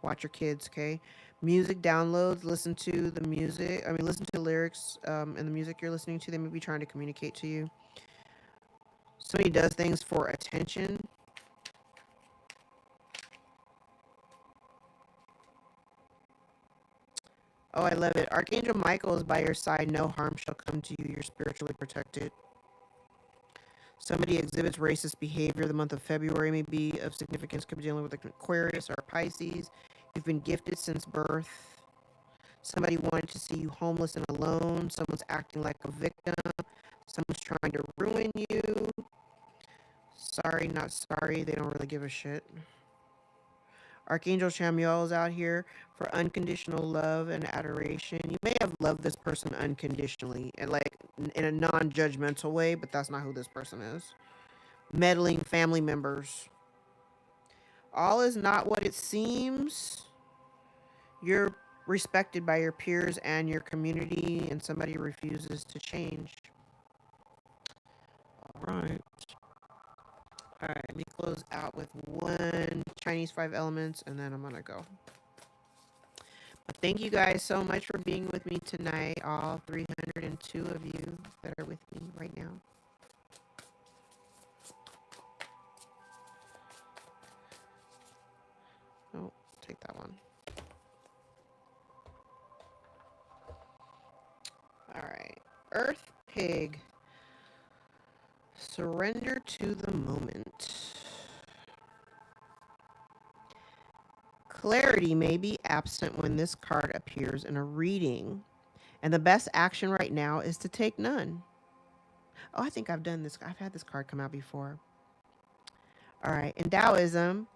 watch your kids, okay? Music downloads. Listen to the music. Listen to the lyrics and the music you're listening to. They may be trying to communicate to you. Somebody does things for attention. Oh, I love it. Archangel Michael is by your side. No harm shall come to you. You're spiritually protected. Somebody exhibits racist behavior. The month of February may be of significance. Could be dealing with Aquarius or Pisces. You've been gifted since birth. Somebody wanted to see you homeless and alone. Someone's acting like a victim. Someone's trying to ruin you. Sorry, not sorry. They don't really give a shit. Archangel Chamuel is out here for unconditional love and adoration. You may have loved this person unconditionally and like in a non-judgmental way, but that's not who this person is. Meddling family members. All is not what it seems. You're respected by your peers and your community, and somebody refuses to change. All right. All right, let me close out with one Chinese 5 elements, and then I'm going to go. But thank you guys so much for being with me tonight, all 302 of you that are with me right now. Oh, take that one. All right. Earth Pig. Surrender to the moment. Clarity may be absent when this card appears in a reading, and the best action right now is to take none. Oh, I think I've done this. I've had this card come out before. All right. In Taoism,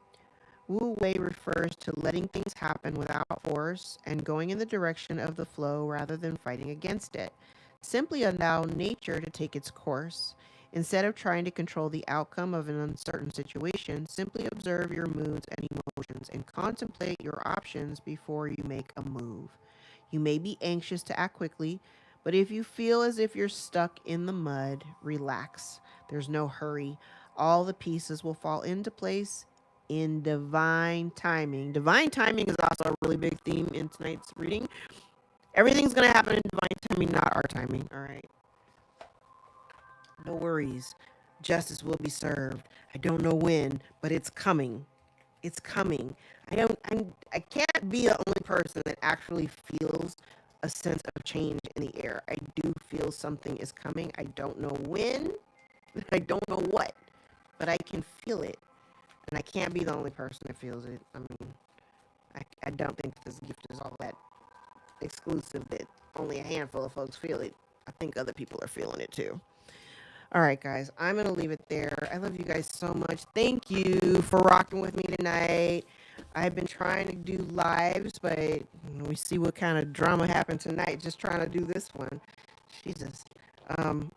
Wu Wei refers to letting things happen without force and going in the direction of the flow rather than fighting against it. Simply allow nature to take its course. Instead of trying to control the outcome of an uncertain situation, simply observe your moods and emotions and contemplate your options before you make a move. You may be anxious to act quickly, but if you feel as if you're stuck in the mud, relax. There's no hurry. All the pieces will fall into place in divine timing. Divine timing is also a really big theme in tonight's reading. Everything's going to happen in divine timing, not our timing. All right. No worries. Justice will be served. I don't know when, but it's coming. It's coming. I can't be the only person that actually feels a sense of change in the air. I do feel something is coming. I don't know when, I don't know what, but I can feel it. And I can't be the only person that feels it. I mean, I don't think this gift is all that exclusive that only a handful of folks feel it. I think other people are feeling it too. All right, guys, I'm going to leave it there. I love you guys so much. Thank you for rocking with me tonight. I've been trying to do lives, but we see what kind of drama happened tonight just trying to do this one. Jesus. I'm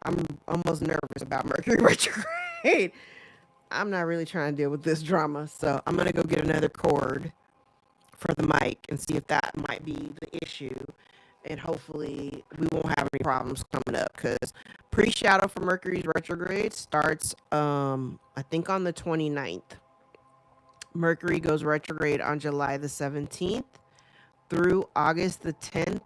almost nervous about Mercury retrograde. I'm not really trying to deal with this drama, so I'm going to go get another cord for the mic and see if that might be the issue. And hopefully we won't have any problems coming up, because pre-shadow for Mercury's retrograde starts, I think on the 29th. Mercury goes retrograde on July the 17th through August the 10th,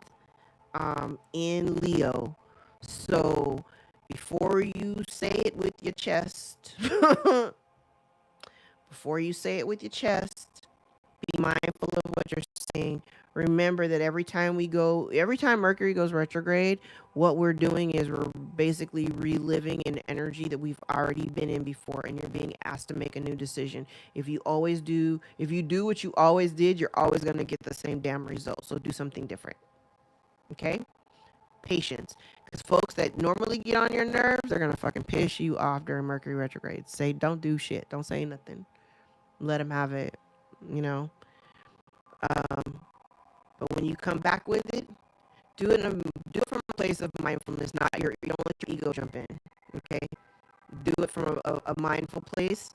in Leo. So before you say it with your chest, before you say it with your chest, be mindful of what you're saying. Remember that every time Mercury goes retrograde, what we're doing is we're basically reliving an energy that we've already been in before, and you're being asked to make a new decision. If you do what you always did, you're always going to get the same damn result. So do something different. Okay? Patience. Because folks that normally get on your nerves, they're going to fucking piss you off during Mercury retrograde. Say, don't do shit. Don't say nothing. Let them have it, you know? But when you come back with it, do it from a place of mindfulness, not you don't let your ego jump in. Okay? Do it from a mindful place.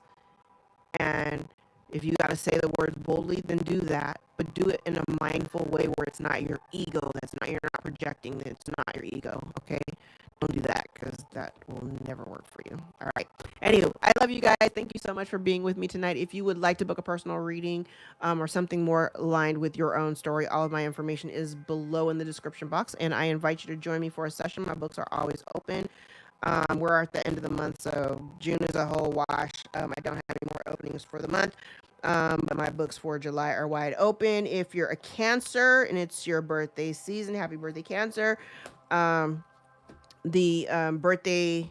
And if you got to say the words boldly, then do that. But do it in a mindful way where it's not your ego. You're not projecting. It's not your ego. Okay? Don't do that, because that will never work for you. All right. Anywho, I love you guys. Thank you so much for being with me tonight. If you would like to book a personal reading, or something more aligned with your own story, all of my information is below in the description box. And I invite you to join me for a session. My books are always open. We're at the end of the month, so June is a whole wash. I don't have any more openings for the month. But my books for July are wide open. If you're a Cancer and it's your birthday season, happy birthday, Cancer. The birthday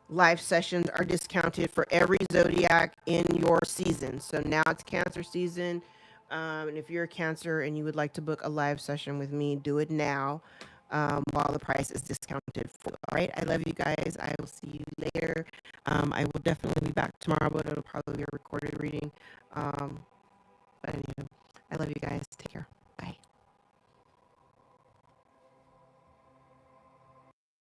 live sessions are discounted for every zodiac in your season. So now it's Cancer season. And if you're a Cancer and you would like to book a live session with me, do it now, while the price is discounted. All right. I love you guys. I will see you later. I will definitely be back tomorrow, but it'll probably be a recorded reading. But anyway, I love you guys.